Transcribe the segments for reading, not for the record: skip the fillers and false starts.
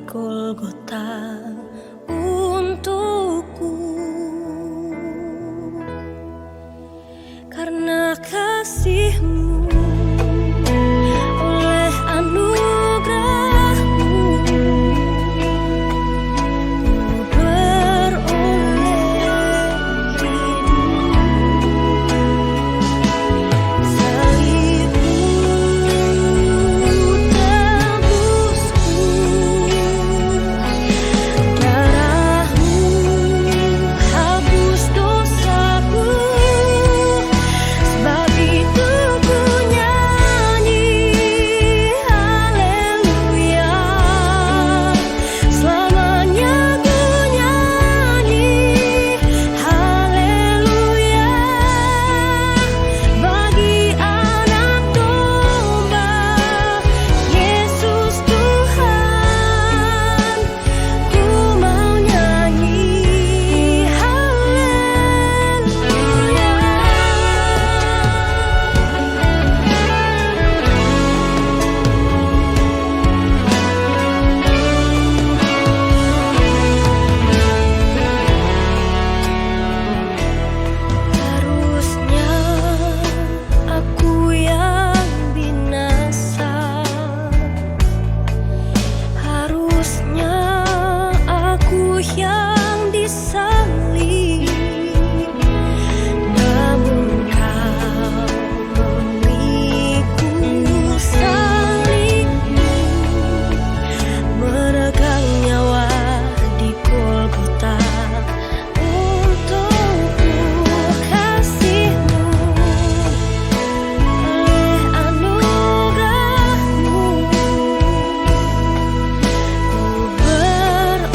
Golgota untukku, karena kasih-Mu, oleh anugerah-Mu ku beroleh hidup. Salib-Mu tebusku, darah-Mu hapus dosaku. Sebab itu ku nyanyi haleluya, selamanya ku nyanyi haleluya. Bagi anak domba Yesus Tuhan, ku mau nyanyi haleluya. Harusnya aku yang binasa, harusnya aku yang disalib, namun Kau memikul salib-Mu, meregang nyawa di Golgota untukku. Kasih-Mu, oleh anugerah-Mu ku beroleh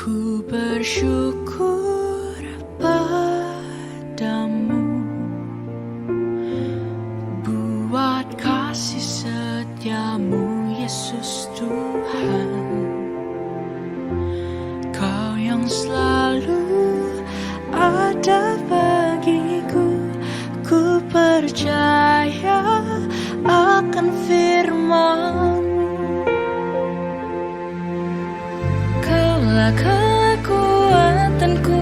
Ku bersyukur padamu buat kasih setiamu, Yesus Tuhan. Kau yang selalu ada bagiku. Ku percaya akan firman-Mu. Kaulah kekuatanku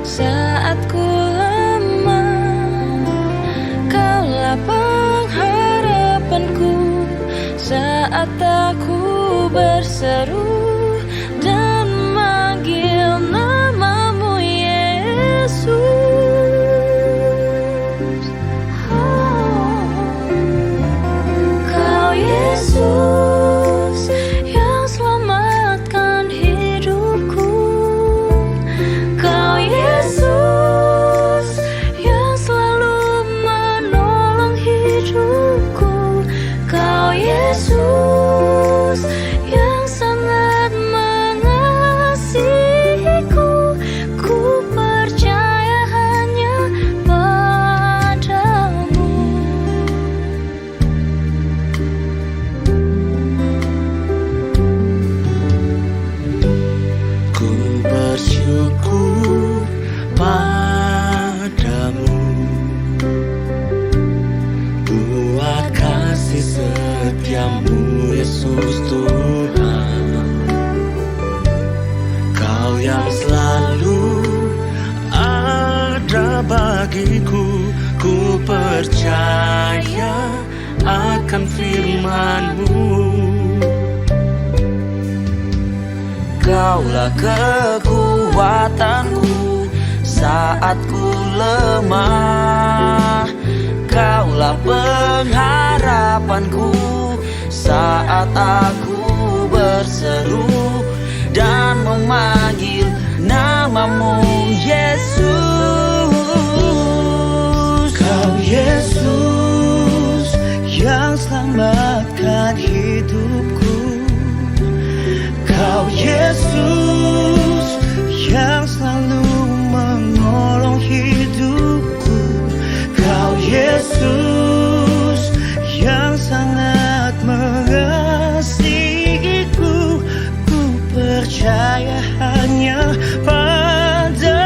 saat ku lemah. Kaulah pengharapanku saat aku berseru dan manggil nama-Mu, Yesus. Kau Yesus yang selamatkan hidupku. Kau Yesus yang selalu menolong hidupku. Kau Yesus yang sangat mengasihiku. Ku percaya hanya padamu. Ku bersyukur padamu buat kasih setiamu, Yesus Tuhan. Kau yang selalu ada bagiku. Ku percaya akan firman-Mu. Kaulah kekuatanku saat ku lemah. Kaulah pengharapanku saat aku berseru dan memanggil nama-Mu, Yesus. Kau Yesus yang selamatkan hidupku. Kau Yesus yang selalu menolong hidupku. Kau Yesus yang sangat mengasihiku. Ku percaya hanya padamu.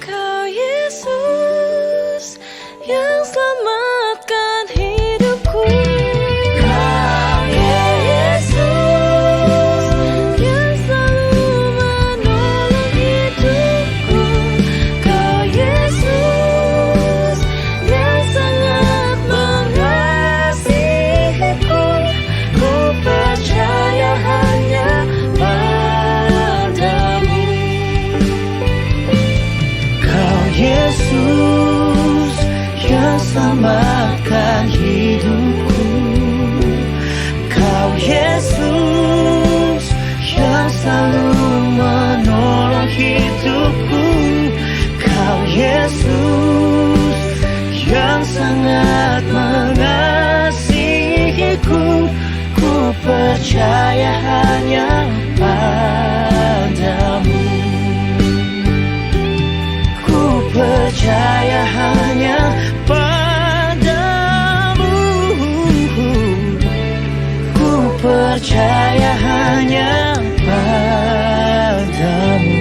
Kau Yesus yang selamatkan hidupku. Kau Yesus yang selalu menolong hidupku. Kau Yesus yang sangat mengasihiku. Ku percaya hanya padamu. Kau Yesus yang selamatkan hidupku. Kau Yesus yang selalu menolong hidupku. Kau Yesus yang sangat mengasihiku. Ku percaya hanya padamu. Ku percaya hanya padamu. Ku percaya hanya padamu.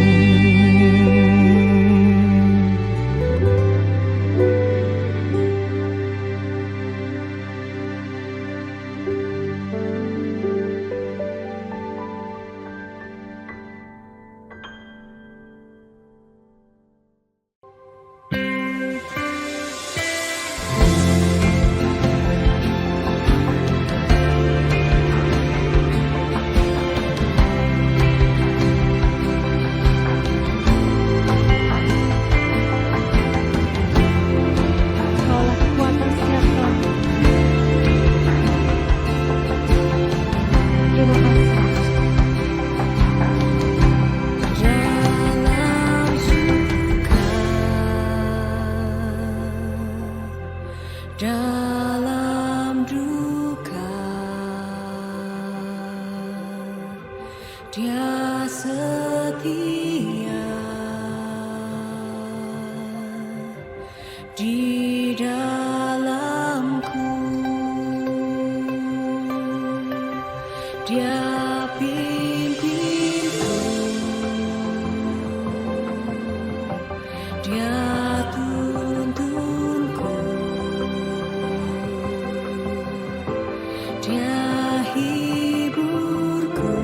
Dia tuntunku, Dia hiburku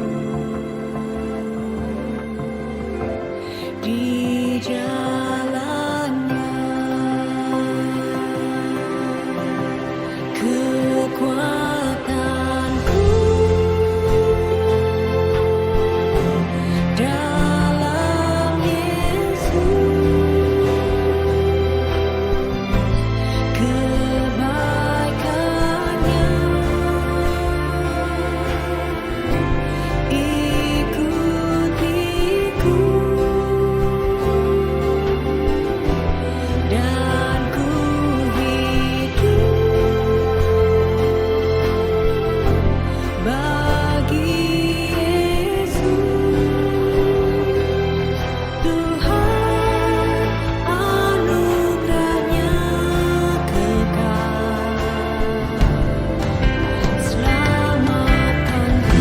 di jalannya, kekuatanku dalam Yesus, kebaikannya ikutiku dan ku hidup bagi Yesus. Tuhan anugerahnya kekal, selamatkanku.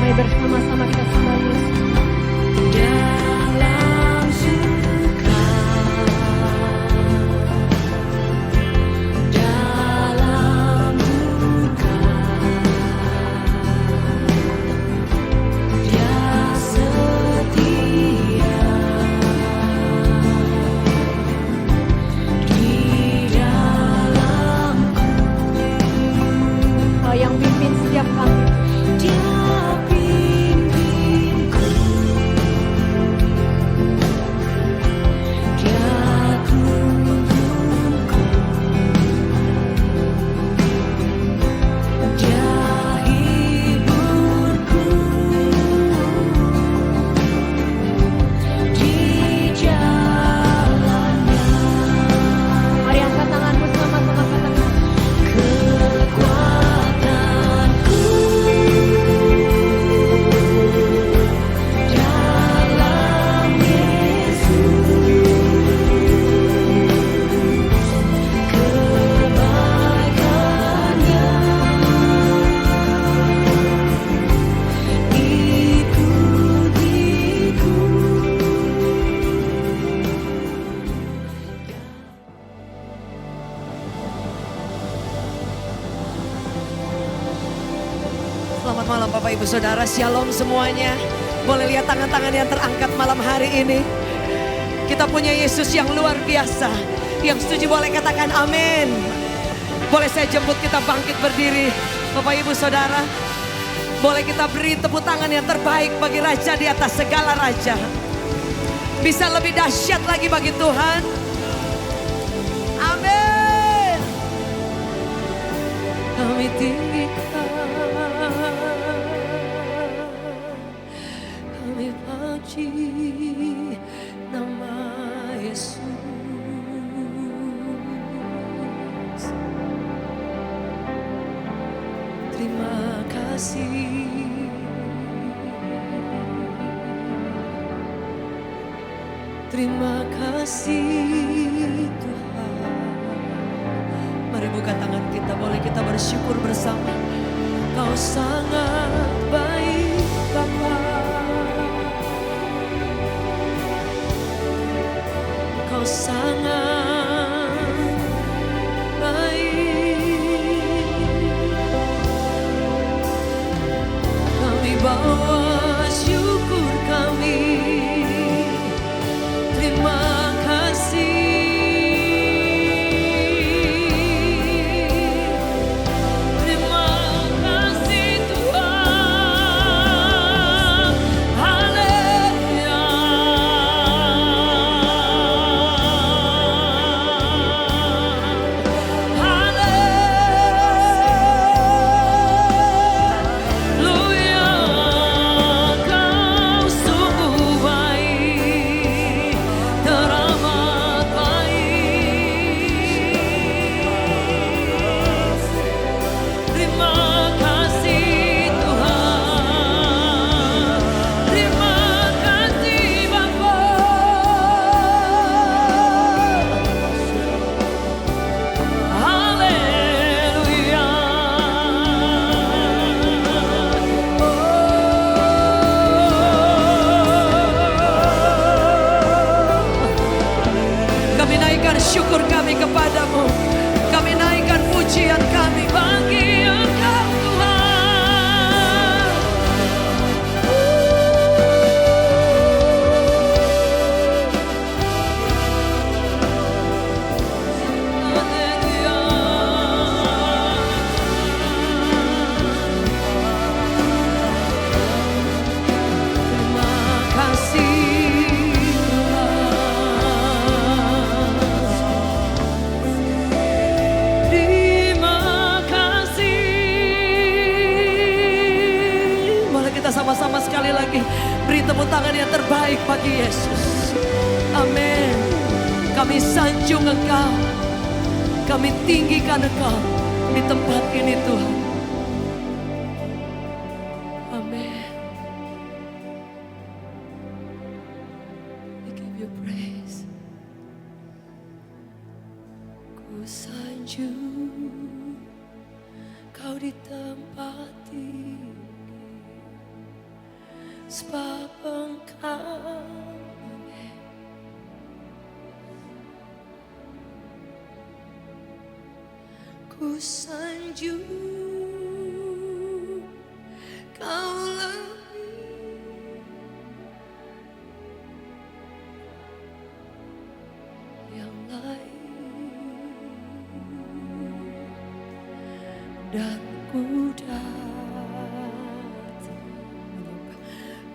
Mari bersama-sama kita sembah Yesus. Dalam suka, dalam duka, Dia setia di dalamku. Kau yang pimpin setiap kami. Dia pimpinku, Dia tuntunku, Dia hiburku di jalannya, Mari angkat tanganmu sama-sama katakan. kekuatanku dalam Yesus, kebaikannya ikutiku. Selamat malam Bapak Ibu Saudara, Shalom semuanya. Boleh lihat tangan-tangan yang terangkat malam hari ini. Kita punya Yesus yang luar biasa. Yang setuju boleh katakan amin. Boleh saya jemput kita bangkit berdiri Bapak Ibu Saudara. Boleh kita beri tepuk tangan yang terbaik bagi Raja di atas segala Raja. Bisa lebih dahsyat lagi bagi Tuhan. Amin. Kami tinggikan, kami puji nama Yesus. Terima kasih. Terima kasih Tuhan. Mari buka tangan kita, boleh kita bersyukur bersama. Kau sangat baik Bapa. Kau sangat baik. Kami bawa syukur kami. Terima kasih. Terima kasih Tuhan. kita sama-sama sekali lagi beri tepuk tangan yang terbaik bagi Yesus. Amin. Kami sanjung Engkau, kami tinggikan Engkau di tempat ini Tuhan. Amin. We give you praise. Ku sanjung Kau di tempat tinggi, sebab Engkau ku sanjung Kau lebih yang lain, dan ku datang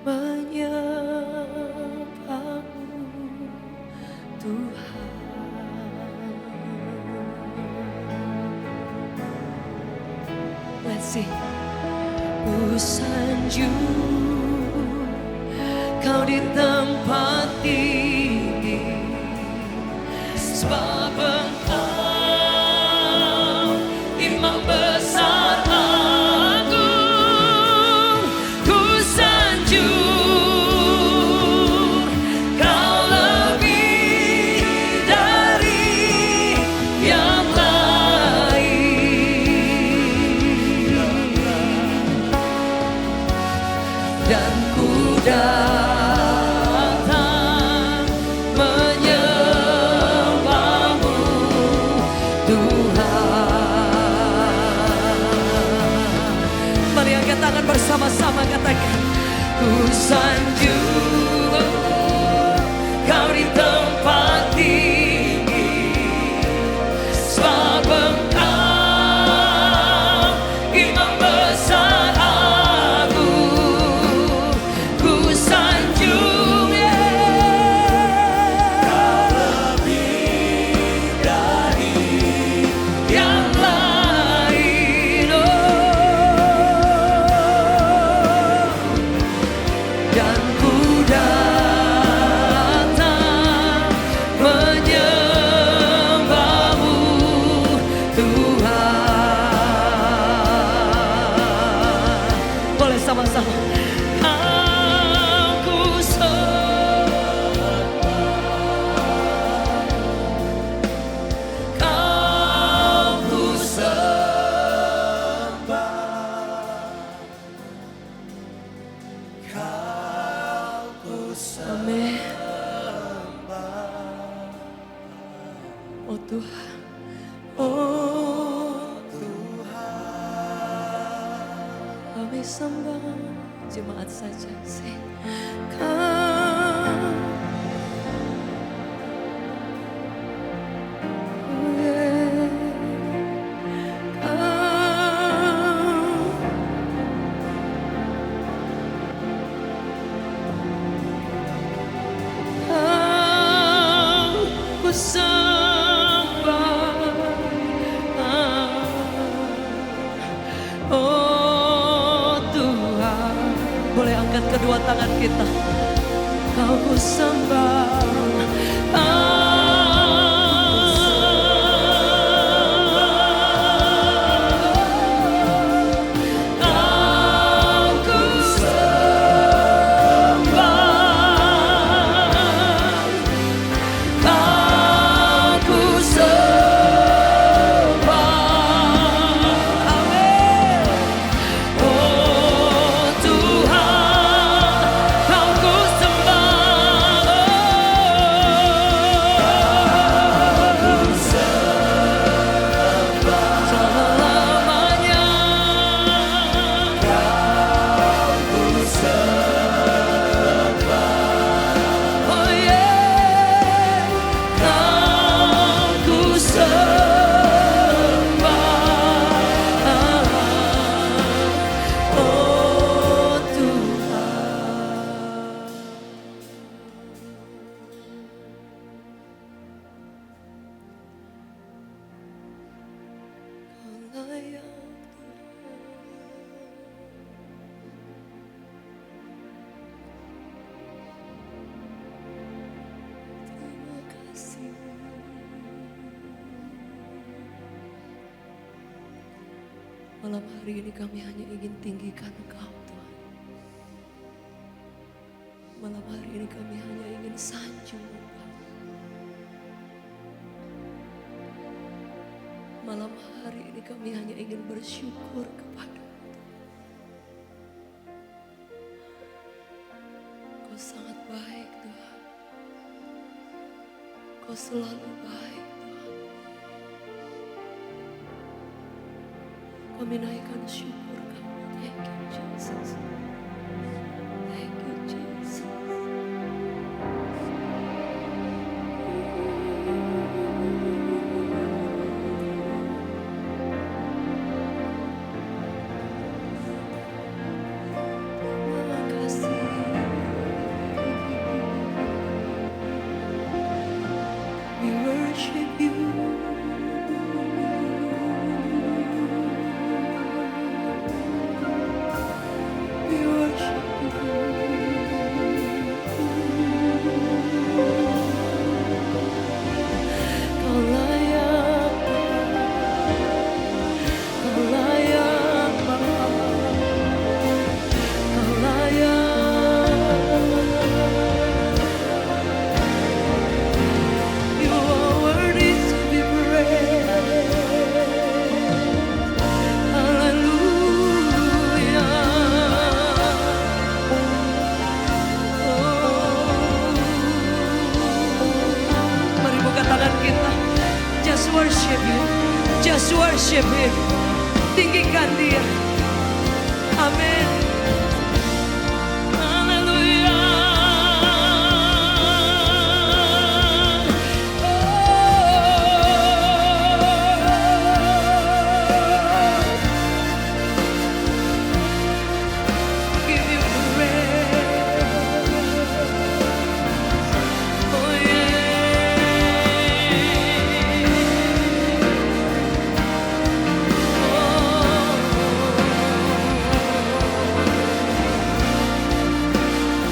menyembahmu Tuhan. Let's sing. Ku sanjung Kau di tempat tinggi, sebab Engkau Imam besar agung. Ku sanjung Kau lebih dari yang dan ku datang menyembahmu Tuhan. Mari angkat tangan bersama-sama, katakan ku sanjung Kau di tempat tinggi, sebab Engkau Imam besar agung. Ku sanjung Kau lebih dari yang lain, dan ku datang menyembahmu Tuhan. Boleh sama-sama. Kau ku sembah, Kau ku sembah, Amin. Oh Tuhan, oh kami sembah. Jemaat saja sing. Kau, ku sembah. Oh Tuhan, boleh angkat kedua tangan kita. Kau ku sembah. Kau ku sembah. Kau ku sembah. Amin. Oh Tuhan, Kau ku sembah. Malam hari ini kami hanya ingin tinggikan Engkau Tuhan. Malam hari ini kami hanya ingin sanjung Engkau. Malam hari ini kami hanya ingin bersyukur kepada-Mu. Kau sangat baik Tuhan. Kau selalu baik Tuhan. Kami naikkan syukur Kami. Thank you Jesus. Thank you Jesus. Terima kasih. We worship you. We worship you. Kau layak, Kau layak Bapa, Kau layak. You are worthy to be praised. Hallelujah. Mari buka tangan kita. Just worship Him. Just worship Him. Tinggikan Dia. Amin. Give you praise. Oh Aku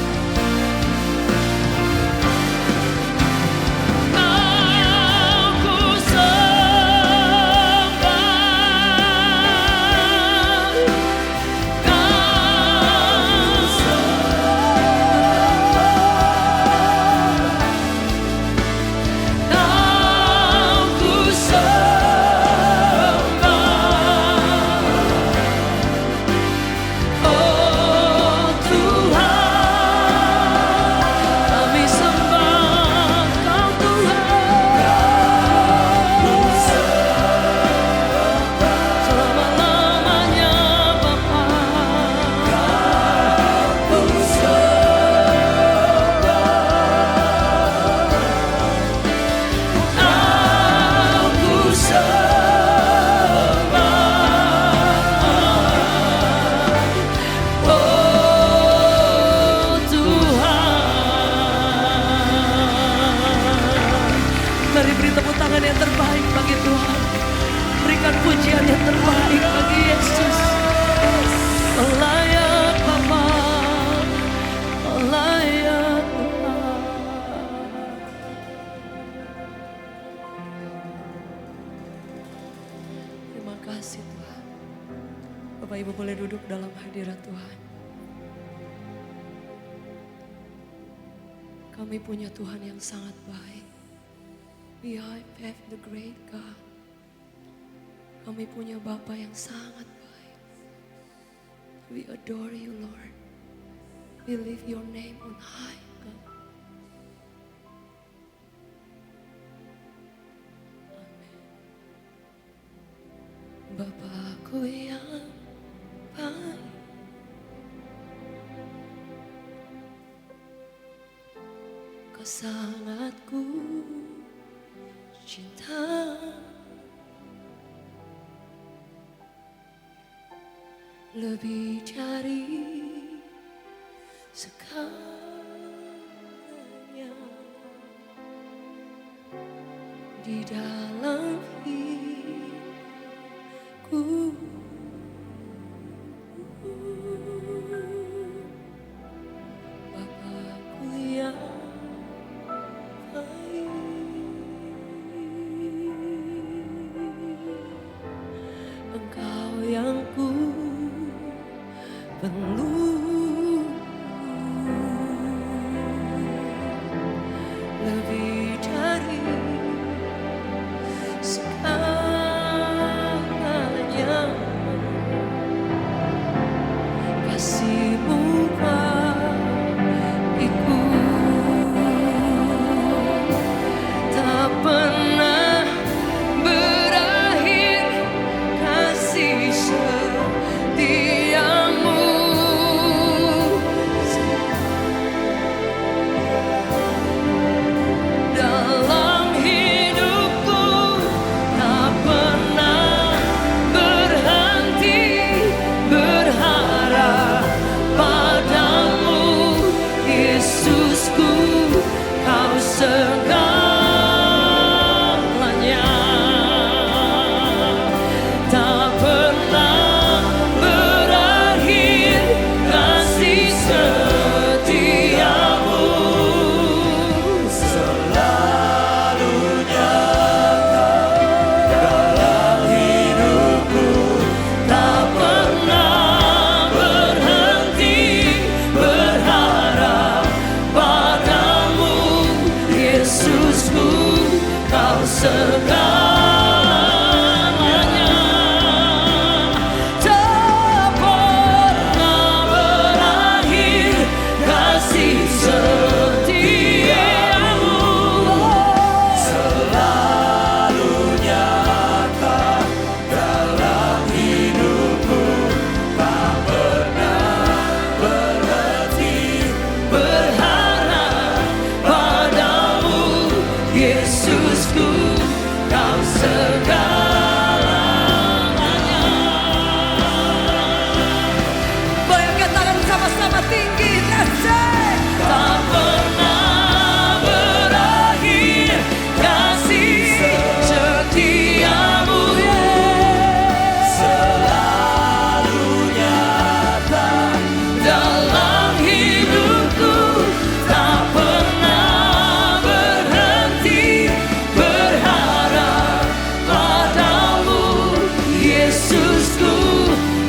Mari beri tepuk tangan yang terbaik bagi Tuhan. Berikan pujian yang terbaik bagi Yesus. Kau layak Bapa, Kau layak Tuhan. Terima kasih Tuhan. Bapak Ibu boleh duduk dalam hadirat Tuhan. Kami punya Tuhan yang sangat baik. We have the great God. Kami punya Bapa yang sangat baik. We adore you Lord. We lift your name on high God. Amin. Bapakku yang baik, Kau sangat ku cinta, lebih dari segalanya di dalam hidupku. Bapakku yang baik, Engkau yang ku penuh, lebih dari segalanya. Kasih-Mu bagiku tak pernah berakhir, kasih setia-Mu dalam hidupku tak pernah berhenti berharap padamu, Yesusku, Kau segalanya. Tak pernah berakhir kasih setia-Mu, selalu nyata dalam hidupku, tak pernah berhenti berharap padamu, Yesusku, Kau segalanya. Tak pernah berakhir kasih setia-Mu, selalu nyata dalam hidupku, tak pernah berhenti berharap padamu, Yesusku, Kau segalanya. Boleh angkat tangan sama-sama tinggi, let's say. Tak pernah berakhir kasih setia-Mu, selalu nyata dalam hidupku, tak pernah berhenti berharap padamu, Yesusku,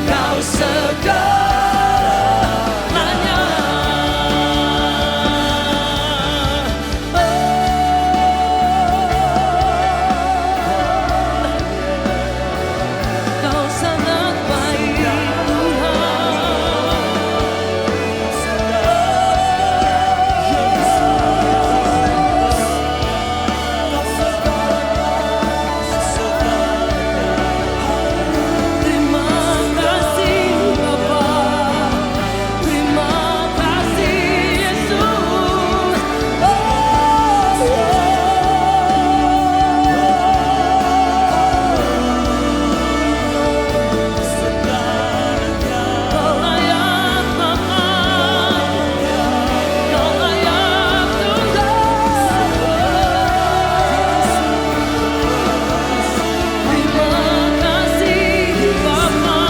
Kau segalanya. Kau sangat baik, terima kasih Bapa, terima kasih Yesus. Kau layak Bapa, Kau layak Tuhan. Terima kasih Bapa.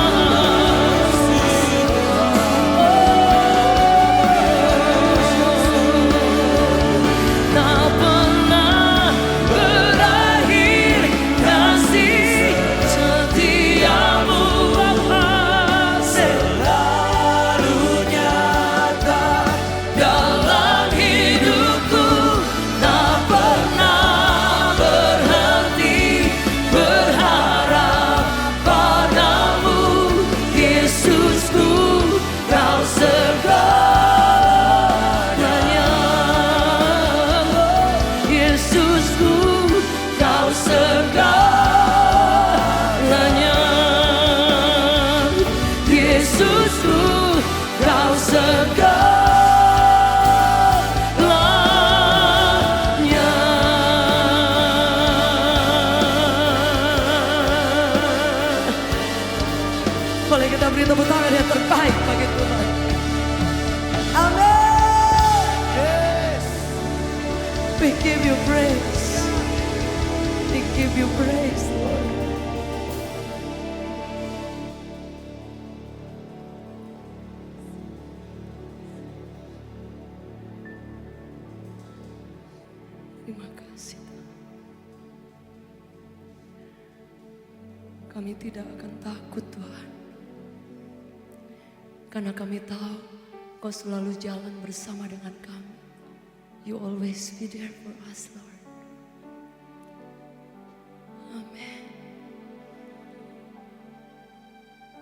Tak pernah berakhir kasih setia-Mu Bapa, selalu nyata dalam hidupku, tak pernah berhenti berharap padamu, Yesusku, Kau segalanya. Yesusku, Kau segalanya. Yesusku, Kau segalanya. Boleh kita beri tepuk tangan yang terbaik bagi Tuhan. Amin. Yes. We give you praise. We give you praise, Lord. Terima kasih Tuhan. Kami tidak akan takut Tuhan. Karena kami tahu Kau selalu jalan bersama dengan kami. You always be there for us, Lord. Amin.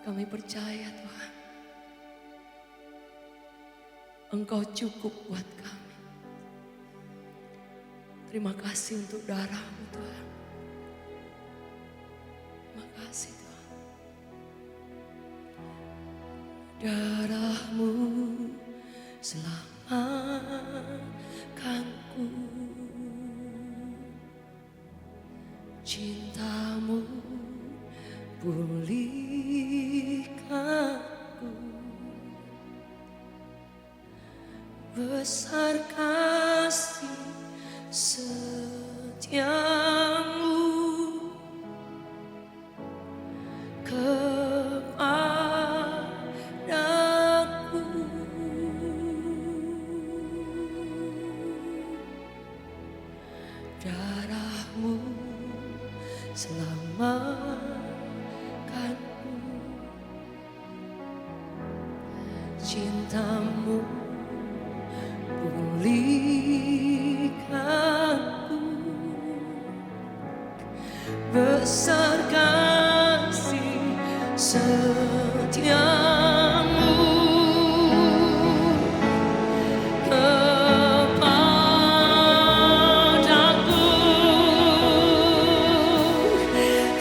Kami percaya Tuhan, Engkau cukup buat kami. Terima kasih untuk darah-Mu Tuhan. Terima kasih Tuhan. Darah-Mu selamatkanku, cinta-Mu pulihkanku, besar kasih setiamu kepadaku. Darah-Mu selamatkanku, cinta-Mu pulihkanku, besar kasih setiamu kepadaku.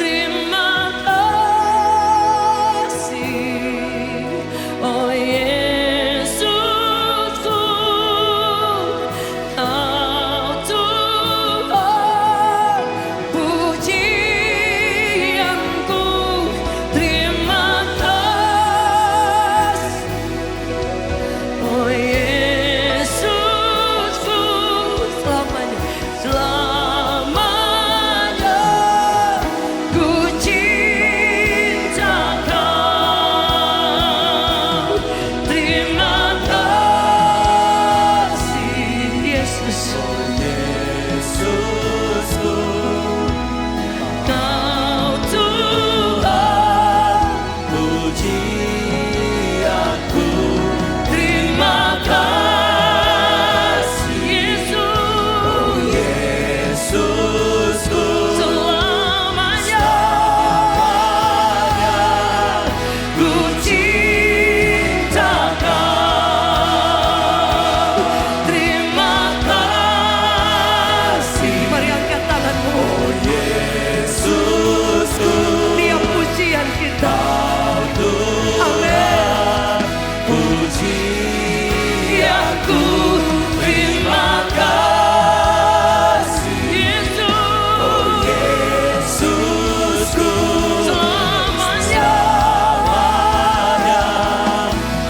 Terima kasih, oh Yesusku, Kau Tuhan pujianku. Terima kasih, oh Yesusku, selamanya, selamanya ku cinta Kau. Terima kasih Yesus, Kau Tuhan pujianku. Terima kasih Yesus, selamanya ku cinta Kau. Terima kasih. Mari angkat tanganmu. Dia pujian kita. Amin. Pujianku. Terima kasih Yesusku, selamanya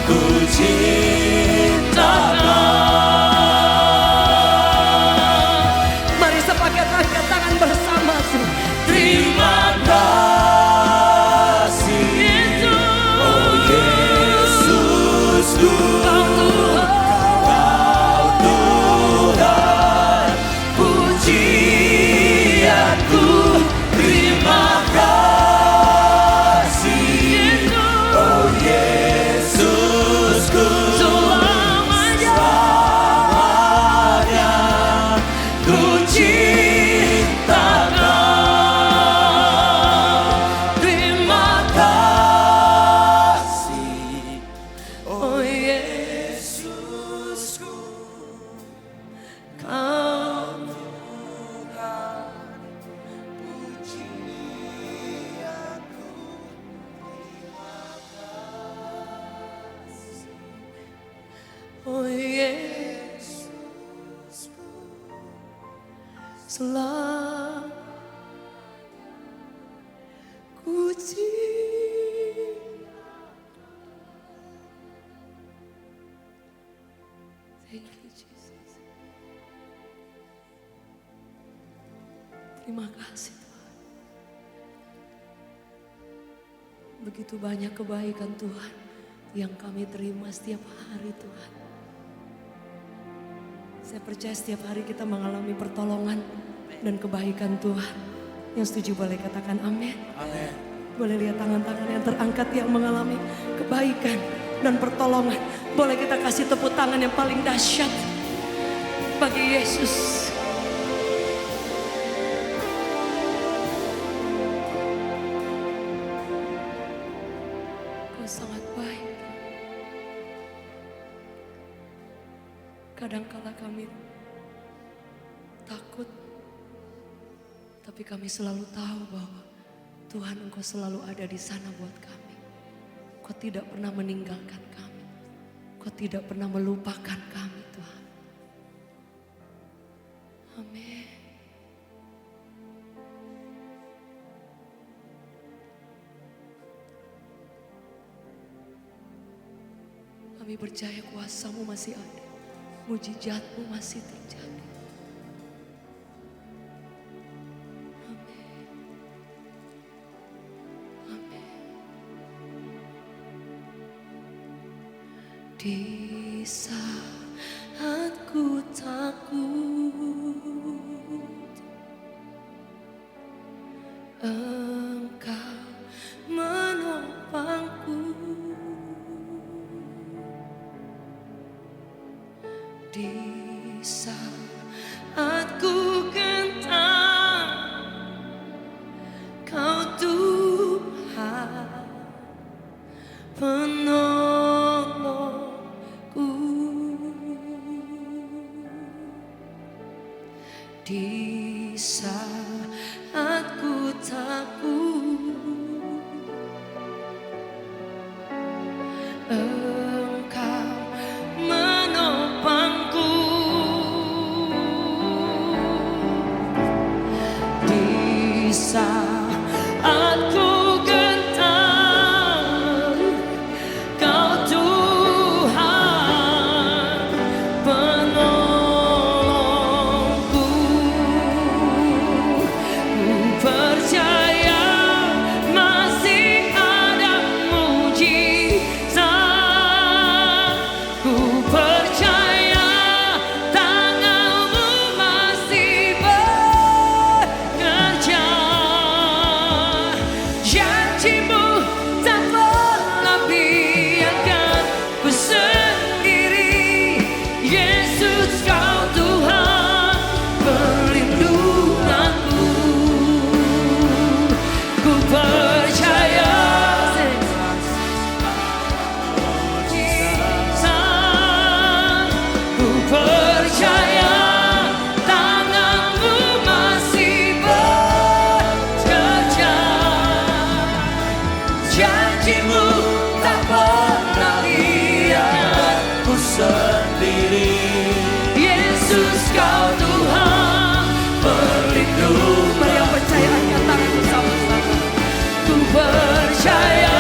ku cinta Kau. Mari sepakat angkat tangan bersama. Terima kasih Yesus, Kau Tuhan pujianku. Terima kasih oh Yesusku, selamanya ku cinta Kau. Terima kasih oh Yesusku, Kau oh Yesus, selalu ku cinta. Thank you Jesus. Terima kasih Tuhan. Begitu banyak kebaikan Tuhan yang kami terima setiap hari Tuhan. Saya percaya setiap hari kita mengalami pertolongan dan kebaikan Tuhan. Yang setuju boleh katakan amin. Boleh lihat tangan-tangan yang terangkat yang mengalami kebaikan dan pertolongan. Boleh kita kasih tepuk tangan yang paling dahsyat bagi Yesus. Kau sangat baik. Kadangkala kami takut, tapi kami selalu tahu bahwa Tuhan, Engkau selalu ada di sana buat kami. Kau tidak pernah meninggalkan kami. Kau tidak pernah melupakan kami, Tuhan. Amin. Kami percaya kuasa-Mu masih ada. Mujizat-Mu masih terjadi. Amin. Amin. Di saat ku takut, Engkau menopangku. Di saat ku gentar, Kau Tuhan penolongku. Di saat ku takut, Engkau menopangku. Di saat ku gentar, Kau Tuhan penolongku. Ku percaya masih ada mujizat. Ku percaya tangan-Mu masih bekerja. Janji-Mu tak pernah biarkan ku sendiri. Yesus, Kau Tuhan perlindunganku. Ku percaya ku percaya tangan-Mu masih bekerja. Janji-Mu tak pernah biarkan ku sendiri. Yesus, Kau Tuhan perlindungan. Mari yang percaya angkat tanganmu sama-sama. Ku percaya.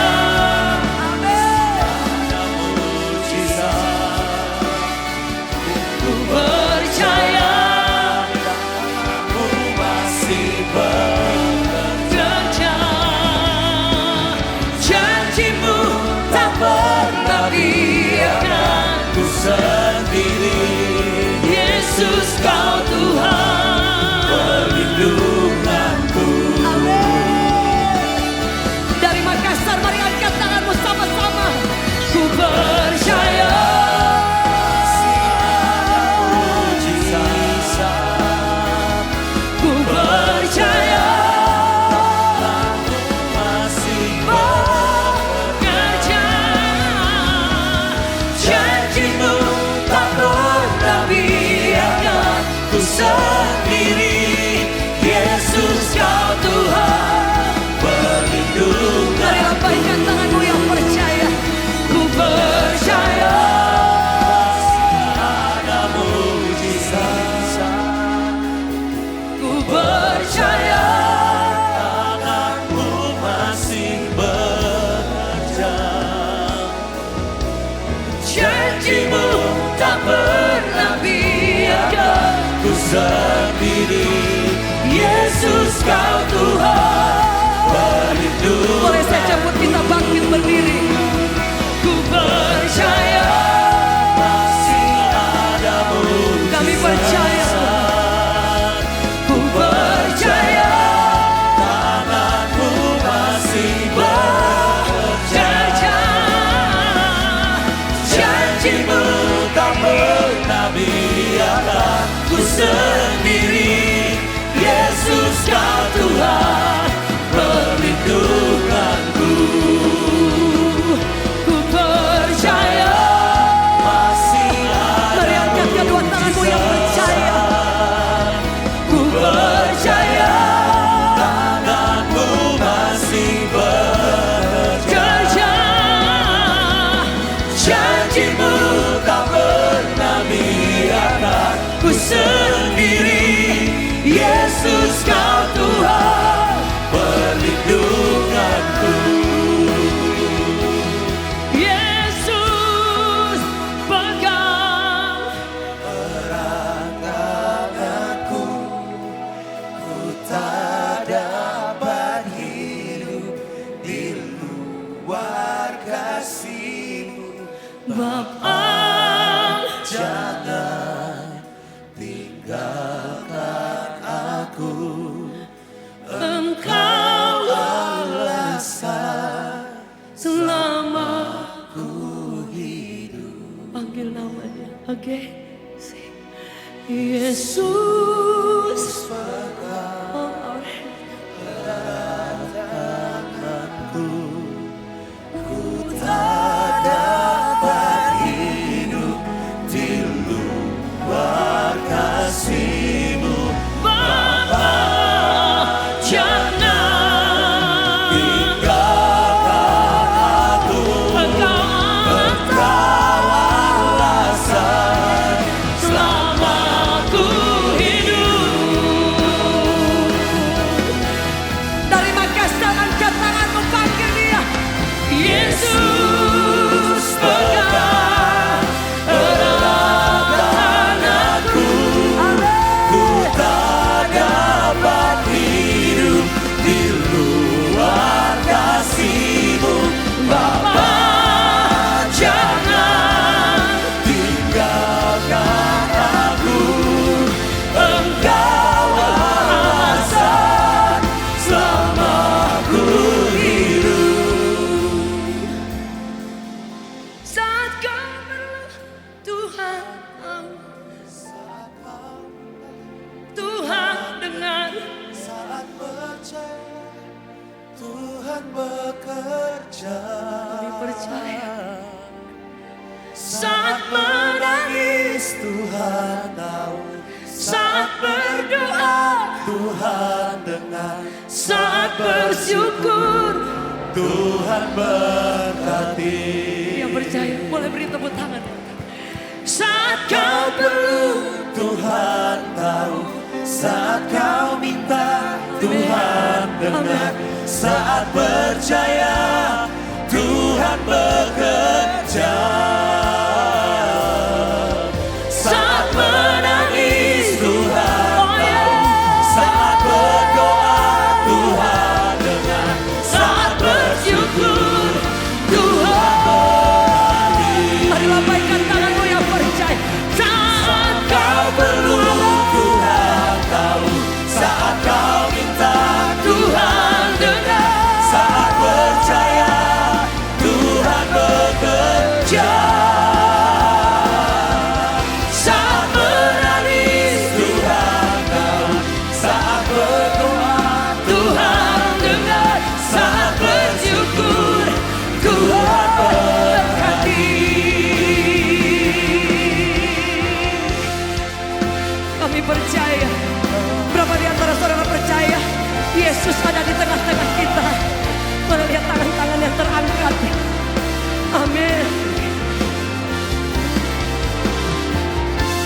Ku percaya Mu masih bekerja. Janji-Mu tak pernah biarkan ku sendiri. Yesus, Kau Tuhan perlindunganku. Amin. Dari Makassar, mari angkat tanganmu sama-sama. Ku percaya. Ku percaya masih bekerja. Janji-Mu tak pernah biarkan ku sendiri. Yesus, Kau Tuhan perlindungan. Mari lambaikan tanganmu yang percaya. Ku percaya ada mujizat. Ku percaya tangan-Mu masih bekerja. Janji-Mu tak pernah biarkan ku sendiri. Yesus, Kau Tuhan perlindungan. Boleh saya jemput kita bangkit berdiri. Ku percaya masih ada mujizat. Kami percaya. Ku percaya tangan-Mu masih bekerja. Janjimu tak pernah biarkanku sendiri. Yesus kau Tuhan perlindunganku. Ku percaya. Masih ada Mari angkat kedua tanganmu yang percaya. Ku percaya. tanganmu masih bekerja. Janjimu tak pernah biarkanku sendiri. Yesus kau Tuhan perlindunganku. Yesus pegang Erat tanganku, ku tak dapat hidup di luar kasih-Mu. Bapa. Jangan tinggalkan aku, Engkau alasan selama ku hidup. panggil namanya. Oke, sing. Yesus pegang Ku tak dapat hidup di luar kasih-Mu. Bapa, jangan Tinggalkan aku, Engkau alasan selama ku hidup. Dari Makassar angkat tanganmu, panggil dia. Yesus pegang erat tanganku. ku tak dapat hidup di luar kasih-Mu. Bapa, jangan Tinggalkan aku, Engkau alasan selama ku hidup. saat kau perlu Tuhan tahu. Tuhan dengar. Saat percaya Tuhan bekerja. Kami percaya. Saat menangis Tuhan tahu. Saat berdoa, Tuhan dengar. saat bersyukur. Tuhan berkati. Yang percaya boleh beri tepuk tangan. Saat kau perlu Tuhan tahu. Saat kau minta Tuhan dengar. Saat percaya Tuhan bekerja. Saat menangis Tuhan tahu. Saat berdoa Tuhan dengar. Saat bersyukur Tuhan berkati. mari lambaikan tanganmu yang percaya. Saat Kau perlu Tuhan tahu. Saat kau minta Tuhan dengar. saat percaya Tuhan bekerja. Saat menangis Tuhan tahu. Saat berdoa Tuhan dengar. Saat bersyukur Tuhan berkati. Kami percaya. Berapa di antara saudara percaya Yesus ada di tengah-tengah kita? Melihat tangan-tangan yang terangkat. Amin.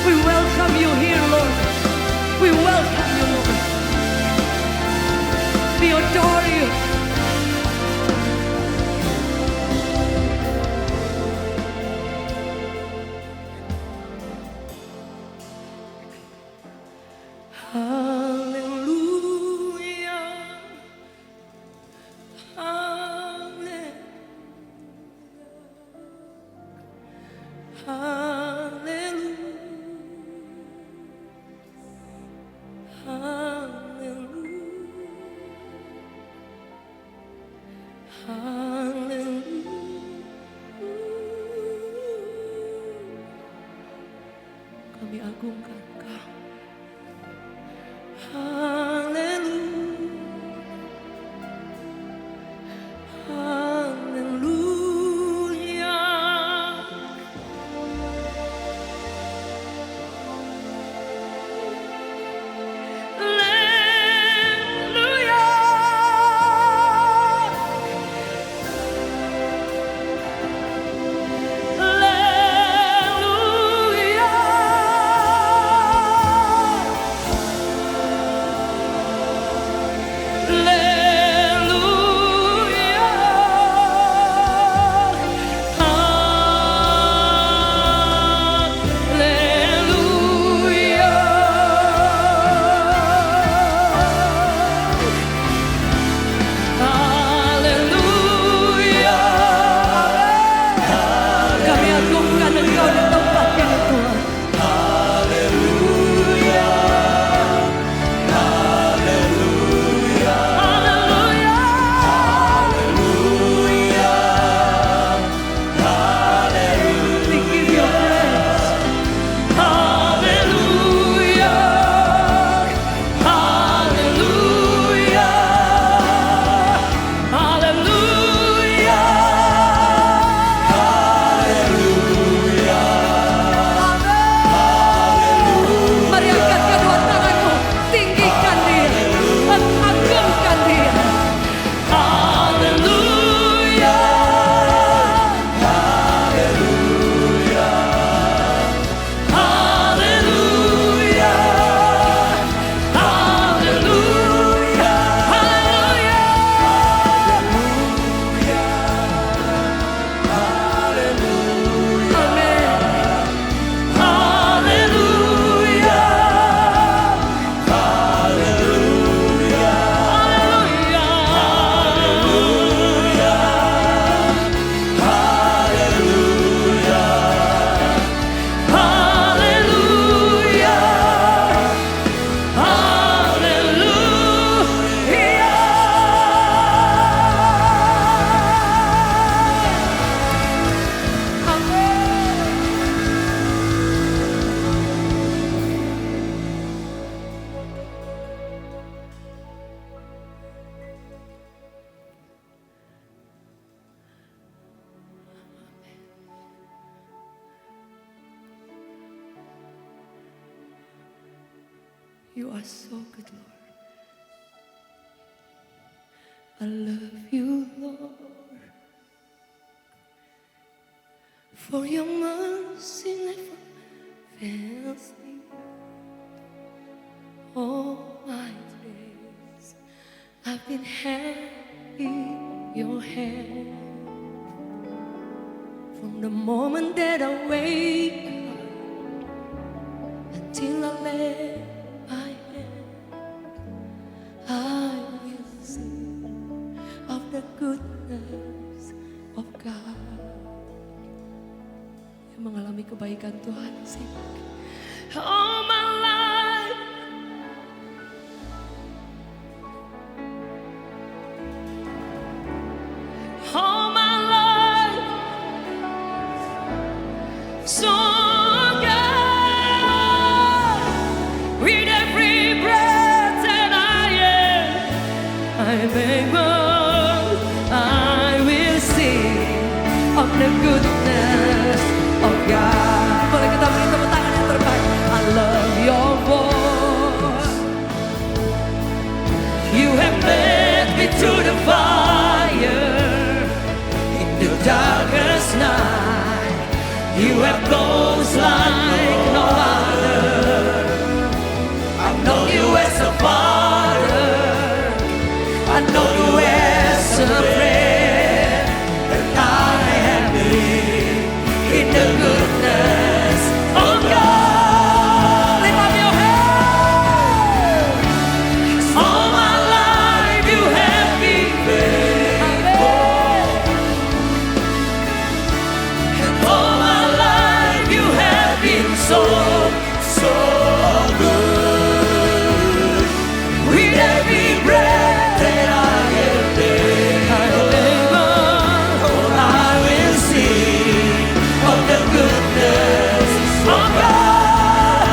We welcome you here, Lord. We welcome you, Lord. We adore you. Haleluya. Haleluya. Haleluya. Kami agungkan Kau. Haleluya. Haleluya. Kami agungkan Engkau di tempat ini Tuhan. We give you praise. Mari angkat kedua tanganmu, tinggikan Dia, agungkan Dia. You are so good, Lord. I love you, Lord, for your mercy never fails me. All my days I've been held in your hand. From the moment that I wake up until I lay my head, I will sing of the goodness of God. Yang mengalami kebaikan Tuhan, sing. All my life all my life, so good. With every breath that I am able, I will sing of the goodness of God. Boleh kita beri tepuk tangan yang terbaik. I love your voice. You have led me to the fire in the darkest night. You have close like no other. I know you as a father. I know you as a friend. And I have lived in the goodness of God. Lift up your hands. All my life you have been faithful. And all my life you have been so, so good. With every breath that I am able, oh, I will sing of the goodness of God.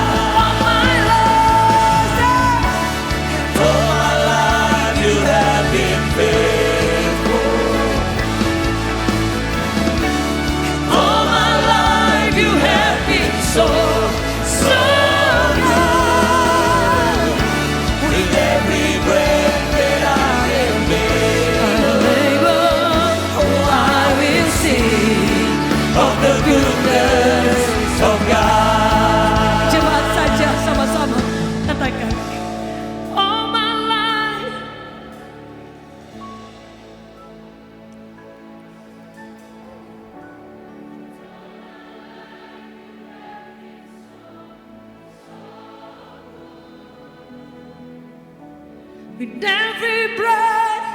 With every breath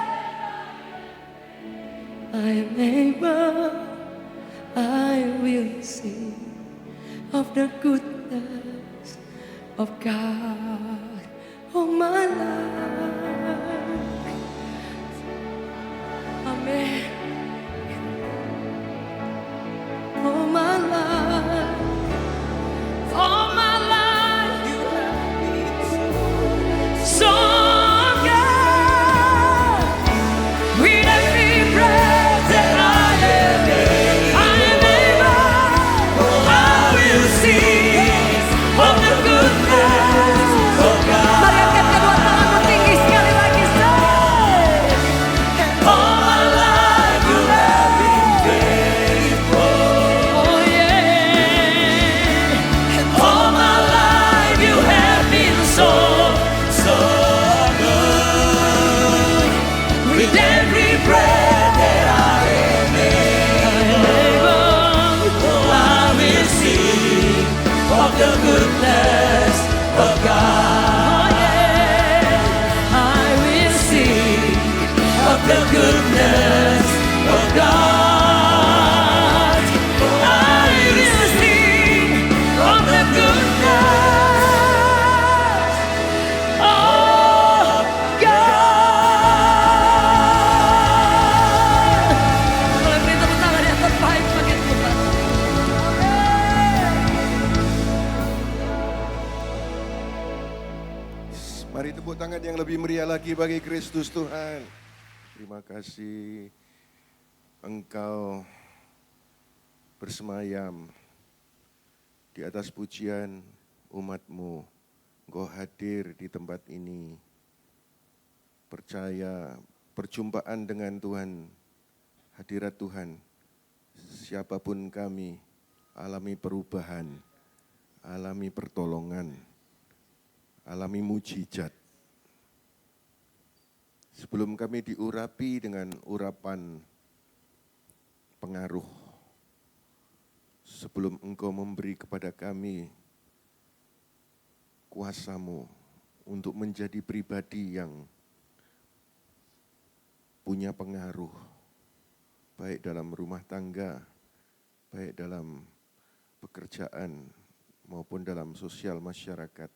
I am able, I will sing of the goodness of God all my life. Amen. All my life, all my life, you have been so good. With every breath that I am able, I will sing of the goodness of God. Mari angkat kedua tanganmu tinggi sekali lagi, say. All my life you have been faithful. Oh yeah. And all my life you have been so, so good. With every breath that I am able, I will sing of the goodness of God. Oh yeah, I will sing of the goodness of God. I will sing of the goodness of God. Boleh beri tepuk tangan yang terbaik bagi Tuhan. Mari tepuk tangan yang lebih meriah lagi bagi Kristus Tuhan. Terima kasih Engkau bersemayam di atas pujian umat-Mu. Engkau hadir di tempat ini. Percaya perjumpaan dengan Tuhan, hadirat Tuhan. Siapapun kami, alami perubahan, alami pertolongan, alami mujizat. Sebelum kami diurapi dengan urapan pengaruh, sebelum Engkau memberi kepada kami kuasa-Mu untuk menjadi pribadi yang punya pengaruh, baik dalam rumah tangga, baik dalam pekerjaan, maupun dalam sosial masyarakat.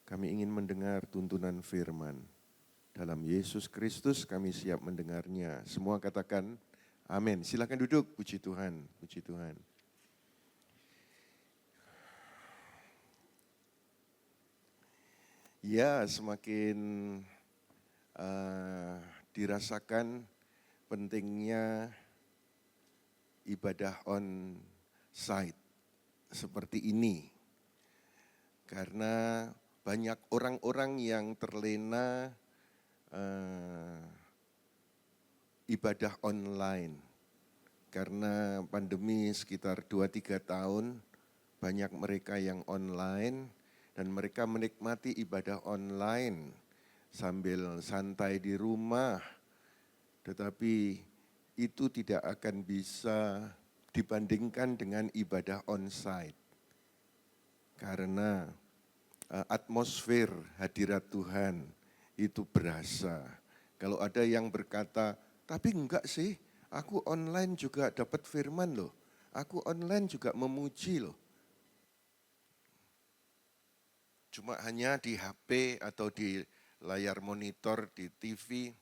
Kami ingin mendengar tuntunan firman. Dalam Yesus Kristus kami siap mendengarnya. Semua katakan amin. Silakan duduk, puji Tuhan, puji Tuhan. Ya, semakin dirasakan pentingnya ibadah on site seperti ini. Karena banyak orang-orang yang terlena ibadah online. Karena pandemi sekitar 2-3 tahun, banyak mereka yang online dan mereka menikmati ibadah online sambil santai di rumah. Tetapi itu tidak akan bisa dibandingkan dengan ibadah onsite. Karena atmosfer hadirat Tuhan itu berasa. Kalau ada yang berkata, tapi enggak sih, aku online juga dapat firman loh. Aku online juga memuji loh. Cuma hanya di HP atau di layar monitor, di TV.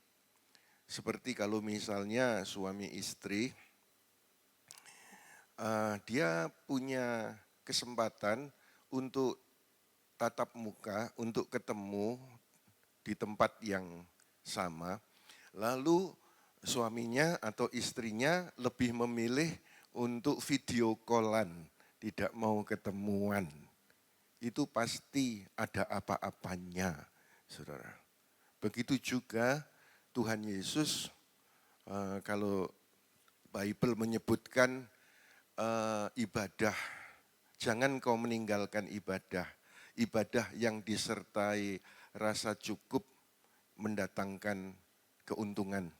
Seperti kalau misalnya suami istri, dia punya kesempatan untuk tatap muka, untuk ketemu di tempat yang sama, lalu suaminya atau istrinya lebih memilih untuk video callan, tidak mau ketemuan. Itu pasti ada apa-apanya, saudara. Begitu juga Tuhan Yesus, kalau Bible menyebutkan ibadah, jangan kau meninggalkan ibadah. Ibadah yang disertai rasa cukup mendatangkan keuntungan.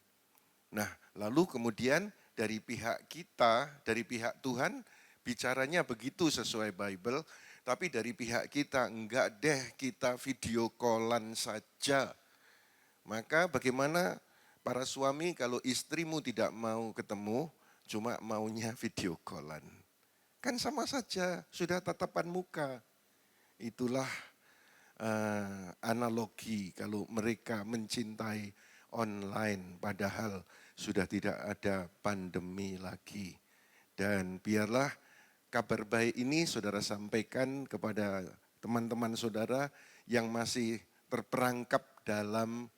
Nah, lalu kemudian dari pihak kita, dari pihak Tuhan, bicaranya begitu sesuai Bible, tapi dari pihak kita, enggak deh kita video callan saja. Maka bagaimana para suami kalau istrimu tidak mau ketemu, cuma maunya video callan. Kan sama saja, sudah tatapan muka. Itulah analogi kalau mereka mencintai online padahal sudah tidak ada pandemi lagi. Dan biarlah kabar baik ini saudara sampaikan kepada teman-teman saudara yang masih terperangkap dalam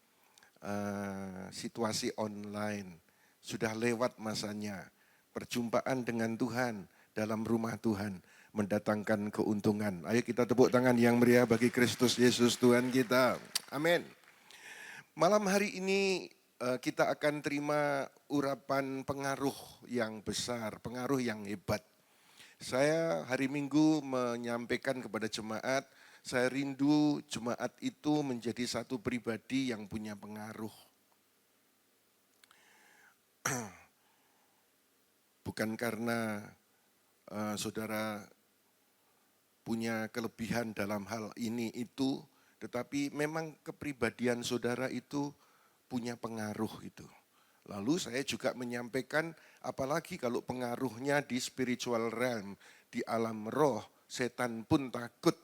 situasi online. Sudah lewat masanya. Perjumpaan dengan Tuhan dalam rumah Tuhan mendatangkan keuntungan. Ayo kita tepuk tangan yang meriah bagi Kristus Yesus Tuhan kita. Amin. Malam hari ini kita akan terima urapan pengaruh yang besar, pengaruh yang hebat. Saya hari Minggu menyampaikan kepada jemaat, saya rindu jemaat itu menjadi satu pribadi yang punya pengaruh. Bukan karena saudara punya kelebihan dalam hal ini itu, tetapi memang kepribadian saudara itu punya pengaruh itu. Lalu saya juga menyampaikan apalagi kalau pengaruhnya di spiritual realm, di alam roh, setan pun takut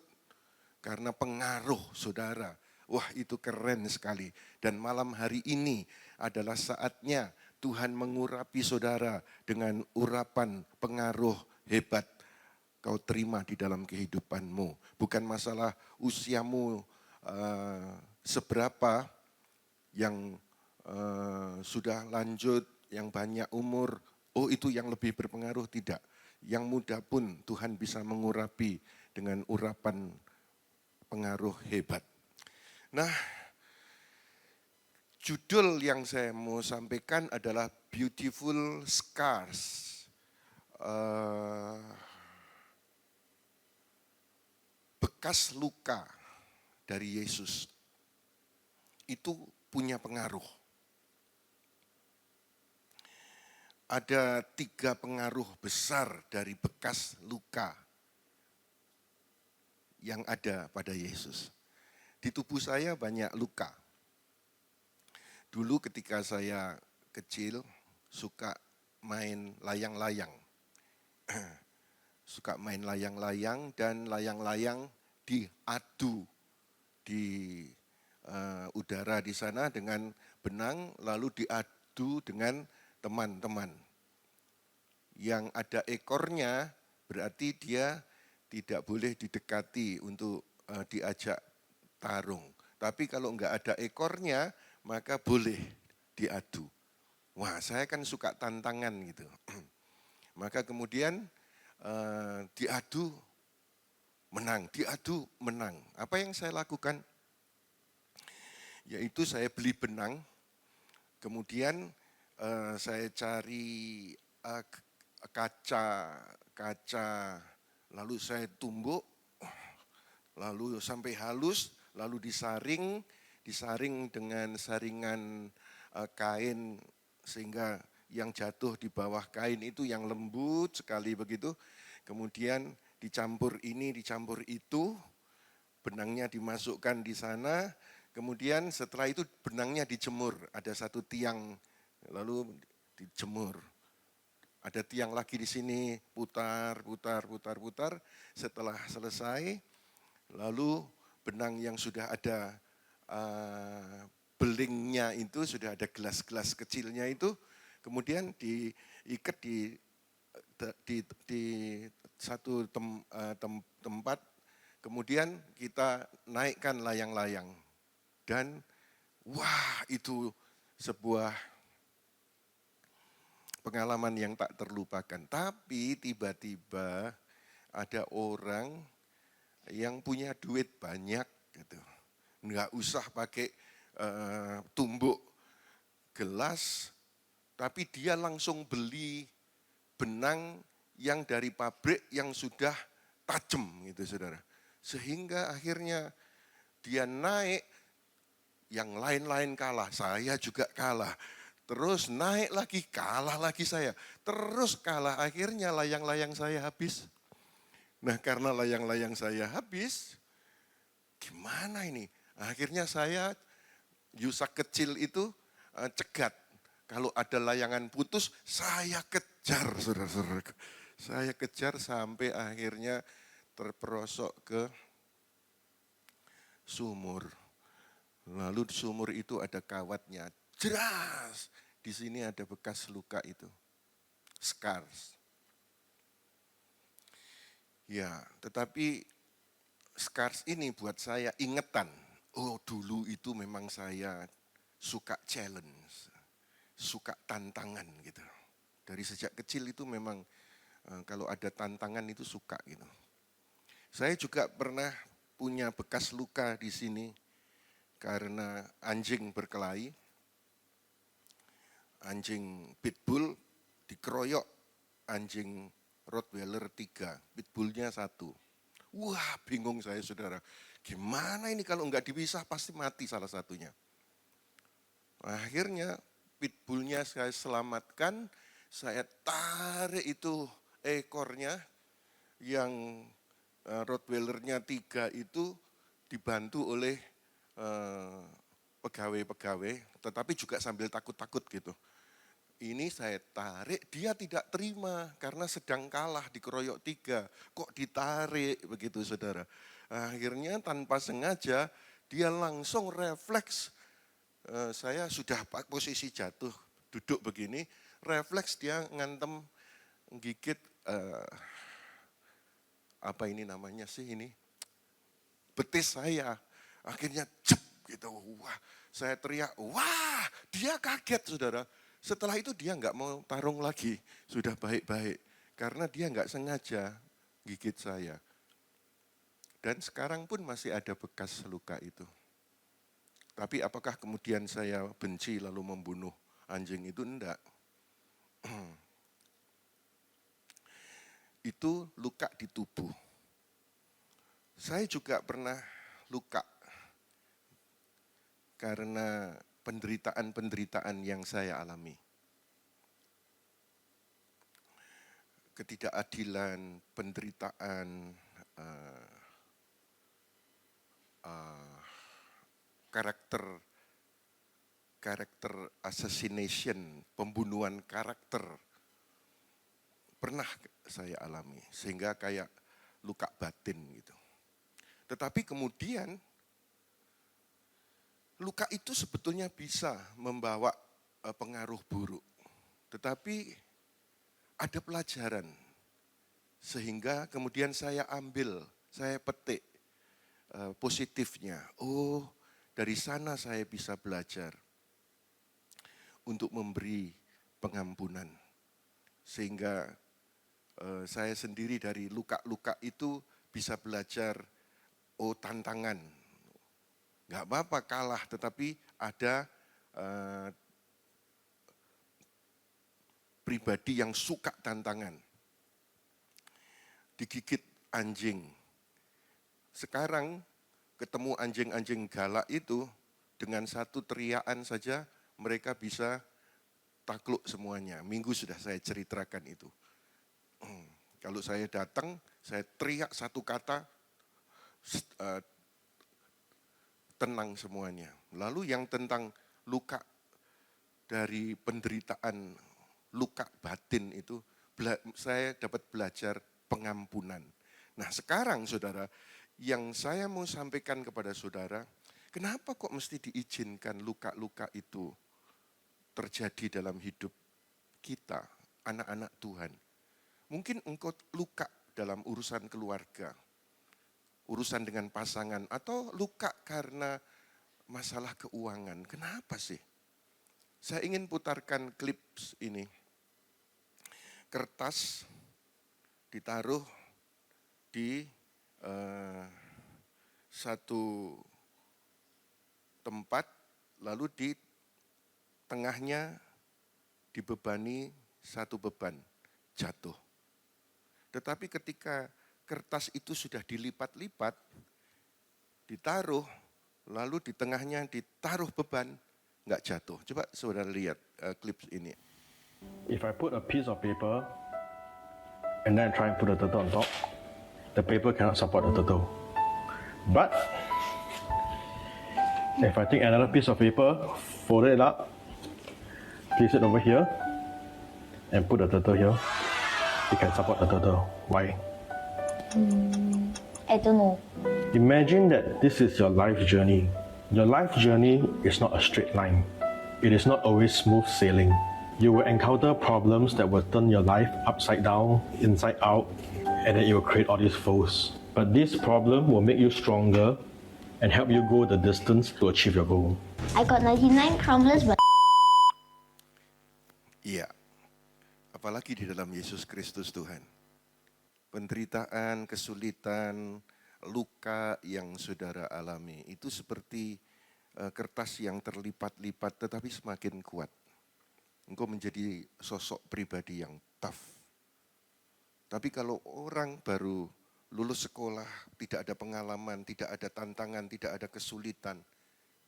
karena pengaruh saudara. Wah itu keren sekali. Dan malam hari ini adalah saatnya Tuhan mengurapi saudara dengan urapan pengaruh hebat. Kau terima di dalam kehidupanmu. Bukan masalah usiamu seberapa yang sudah lanjut, yang banyak umur, oh itu yang lebih berpengaruh, tidak. Yang muda pun Tuhan bisa mengurapi dengan urapan pengaruh hebat. Nah, judul yang saya mau sampaikan adalah Beautiful Scars. Bekas luka dari Yesus itu punya pengaruh. Ada 3 pengaruh besar dari bekas luka yang ada pada Yesus. Di tubuh saya banyak luka. Dulu ketika saya kecil suka main layang-layang. Suka main layang-layang dan layang-layang diadu di udara di sana dengan benang, lalu diadu dengan teman-teman. Yang ada ekornya berarti dia tidak boleh didekati untuk diajak tarung. Tapi kalau enggak ada ekornya, maka boleh diadu. Wah, saya kan suka tantangan gitu. Maka kemudian diadu menang, diadu menang. Apa yang saya lakukan? Yaitu saya beli benang, kemudian saya cari kaca, lalu saya tumbuk, lalu sampai halus, lalu disaring dengan saringan kain sehingga yang jatuh di bawah kain itu yang lembut sekali begitu. Kemudian dicampur ini, dicampur itu, benangnya dimasukkan di sana. Kemudian setelah itu benangnya dijemur, ada satu tiang lalu dijemur. Ada tiang lagi di sini, putar. Setelah selesai, lalu benang yang sudah ada belingnya itu, sudah ada gelas-gelas kecilnya itu, kemudian diikat di satu tempat, kemudian kita naikkan layang-layang. Dan wah itu sebuah pengalaman yang tak terlupakan. Tapi tiba-tiba ada orang yang punya duit banyak gitu. Nggak usah pakai tumbuk gelas, tapi dia langsung beli benang yang dari pabrik yang sudah tajam gitu saudara. Sehingga akhirnya dia naik, yang lain-lain kalah, saya juga kalah. Terus naik lagi, kalah lagi saya. Terus kalah, akhirnya layang-layang saya habis. Nah karena layang-layang saya habis, gimana ini? Akhirnya saya Yusak kecil itu cegat. Kalau ada layangan putus, saya kejar, saudara-saudara. Saya kejar sampai akhirnya terperosok ke sumur. Lalu di sumur itu ada kawatnya. Jelas, di sini ada bekas luka itu. Scars. Ya, tetapi scars ini buat saya ingetan. Oh, dulu itu memang saya suka challenge, suka tantangan gitu. Dari sejak kecil itu memang kalau ada tantangan itu suka gitu. Saya juga pernah punya bekas luka di sini karena anjing berkelahi. Anjing pitbull dikeroyok anjing Rottweiler 3, pitbullnya 1. Wah, bingung saya, saudara. Gimana ini kalau nggak dipisah pasti mati salah satunya. Akhirnya pitbullnya saya selamatkan, saya tarik itu ekornya yang Rottweilernya 3 itu dibantu oleh pegawai-pegawai, tetapi juga sambil takut-takut gitu. Ini saya tarik, dia tidak terima karena sedang kalah dikeroyok 3. Kok ditarik begitu, saudara? Akhirnya tanpa sengaja dia langsung refleks. Saya sudah posisi jatuh, duduk begini, refleks dia ngantem gigit apa ini namanya sih ini? Betis saya. Akhirnya cep gitu. Wah, saya teriak, wah, dia kaget, saudara. Setelah itu dia nggak mau tarung lagi, sudah baik-baik. Karena dia nggak sengaja gigit saya. Dan sekarang pun masih ada bekas luka itu. Tapi apakah kemudian saya benci lalu membunuh anjing itu? Enggak. Itu luka di tubuh. Saya juga pernah luka karena penderitaan-penderitaan yang saya alami. Ketidakadilan, penderitaan, karakter assassination, pembunuhan karakter pernah saya alami, sehingga kayak luka batin gitu. Tetapi kemudian luka itu sebetulnya bisa membawa pengaruh buruk. Tetapi ada pelajaran, sehingga kemudian saya ambil, saya petik positifnya. Oh, dari sana saya bisa belajar untuk memberi pengampunan. Sehingga saya sendiri dari luka-luka itu bisa belajar, oh tantangan. Gak apa-apa kalah, tetapi ada pribadi yang suka tantangan. Digigit anjing. Sekarang ketemu anjing-anjing galak itu, dengan satu teriakan saja mereka bisa takluk semuanya. Minggu sudah saya ceritakan itu. Kalau saya datang, saya teriak satu kata, tenang semuanya. Lalu yang tentang luka dari penderitaan, luka batin itu, saya dapat belajar pengampunan. Nah sekarang saudara, yang saya mau sampaikan kepada saudara, kenapa kok mesti diizinkan luka-luka itu terjadi dalam hidup kita, anak-anak Tuhan? Mungkin engkau luka dalam urusan keluarga, urusan dengan pasangan, atau luka karena masalah keuangan. Kenapa sih? Saya ingin putarkan klip ini. Kertas ditaruh di satu tempat, lalu di tengahnya dibebani satu beban, jatuh. Tetapi ketika kertas itu sudah dilipat-lipat, ditaruh, lalu di tengahnya ditaruh beban, nggak jatuh. Coba saudara lihat klip ini. If I put a piece of paper and then try and put a turtle on top, the paper cannot support the turtle. But If I take another piece of paper, fold it up, place it over here, and put the turtle here, it can support the turtle. Why? I don't know. Imagine that this is your life journey. Your life journey is not a straight line. It is not always smooth sailing. You will encounter problems that will turn your life upside down, inside out, and then it will create all these foes. But this problem will make you stronger and help you go the distance to achieve your goal. I got 99 crumblers, but Iya, apalagi di dalam Yesus Kristus Tuhan. Penderitaan, kesulitan, luka yang saudara alami itu seperti kertas yang terlipat-lipat tetapi semakin kuat. Engkau menjadi sosok pribadi yang tough. Tapi kalau orang baru lulus sekolah, tidak ada pengalaman, tidak ada tantangan, tidak ada kesulitan,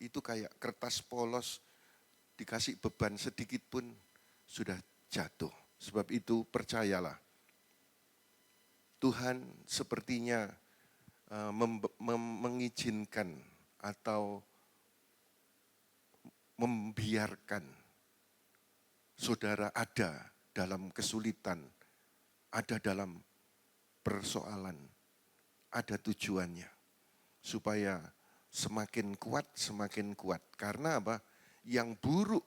itu kayak kertas polos, dikasih beban sedikit pun sudah jatuh. Sebab itu percayalah, Tuhan sepertinya mengizinkan atau membiarkan saudara ada dalam kesulitan, ada dalam persoalan, ada tujuannya. Supaya semakin kuat. Karena apa? Yang buruk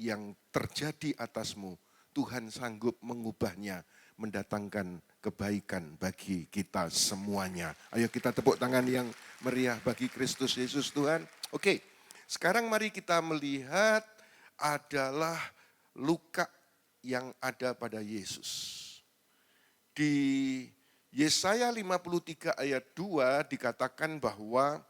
yang terjadi atasmu, Tuhan sanggup mengubahnya, mendatangkan kebaikan bagi kita semuanya. Ayo kita tepuk tangan yang meriah bagi Kristus Yesus Tuhan. Oke, sekarang mari kita melihat adalah luka yang ada pada Yesus. Di Yesaya 53 ayat 2 dikatakan bahwa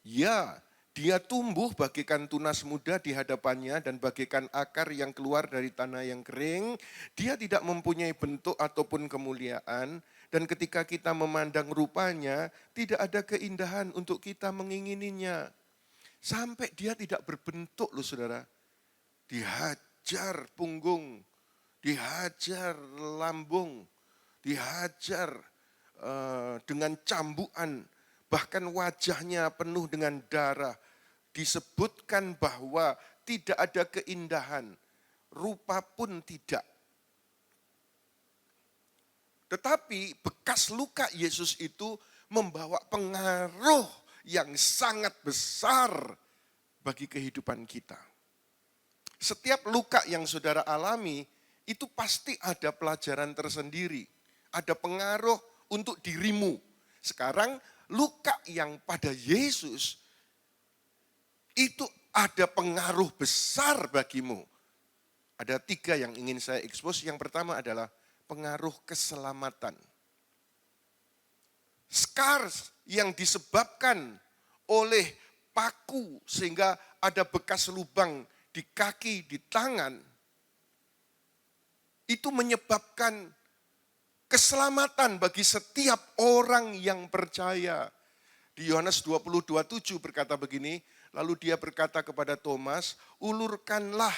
ya, dia tumbuh bagaikan tunas muda di hadapannya dan bagaikan akar yang keluar dari tanah yang kering. Dia tidak mempunyai bentuk ataupun kemuliaan, dan ketika kita memandang rupanya tidak ada keindahan untuk kita mengingininya. Sampai dia tidak berbentuk loh saudara. Dihajar punggung, dihajar lambung, dihajar dengan cambukan, bahkan wajahnya penuh dengan darah. Disebutkan bahwa tidak ada keindahan, rupa pun tidak. Tetapi bekas luka Yesus itu membawa pengaruh yang sangat besar bagi kehidupan kita. Setiap luka yang saudara alami itu pasti ada pelajaran tersendiri, ada pengaruh untuk dirimu. Sekarang luka yang pada Yesus itu ada pengaruh besar bagimu. Ada 3 yang ingin saya expose. Yang pertama adalah pengaruh keselamatan. Scars yang disebabkan oleh paku sehingga ada bekas lubang di kaki, di tangan, itu menyebabkan keselamatan bagi setiap orang yang percaya. Di Yohanes 20:27 berkata begini, lalu dia berkata kepada Thomas, ulurkanlah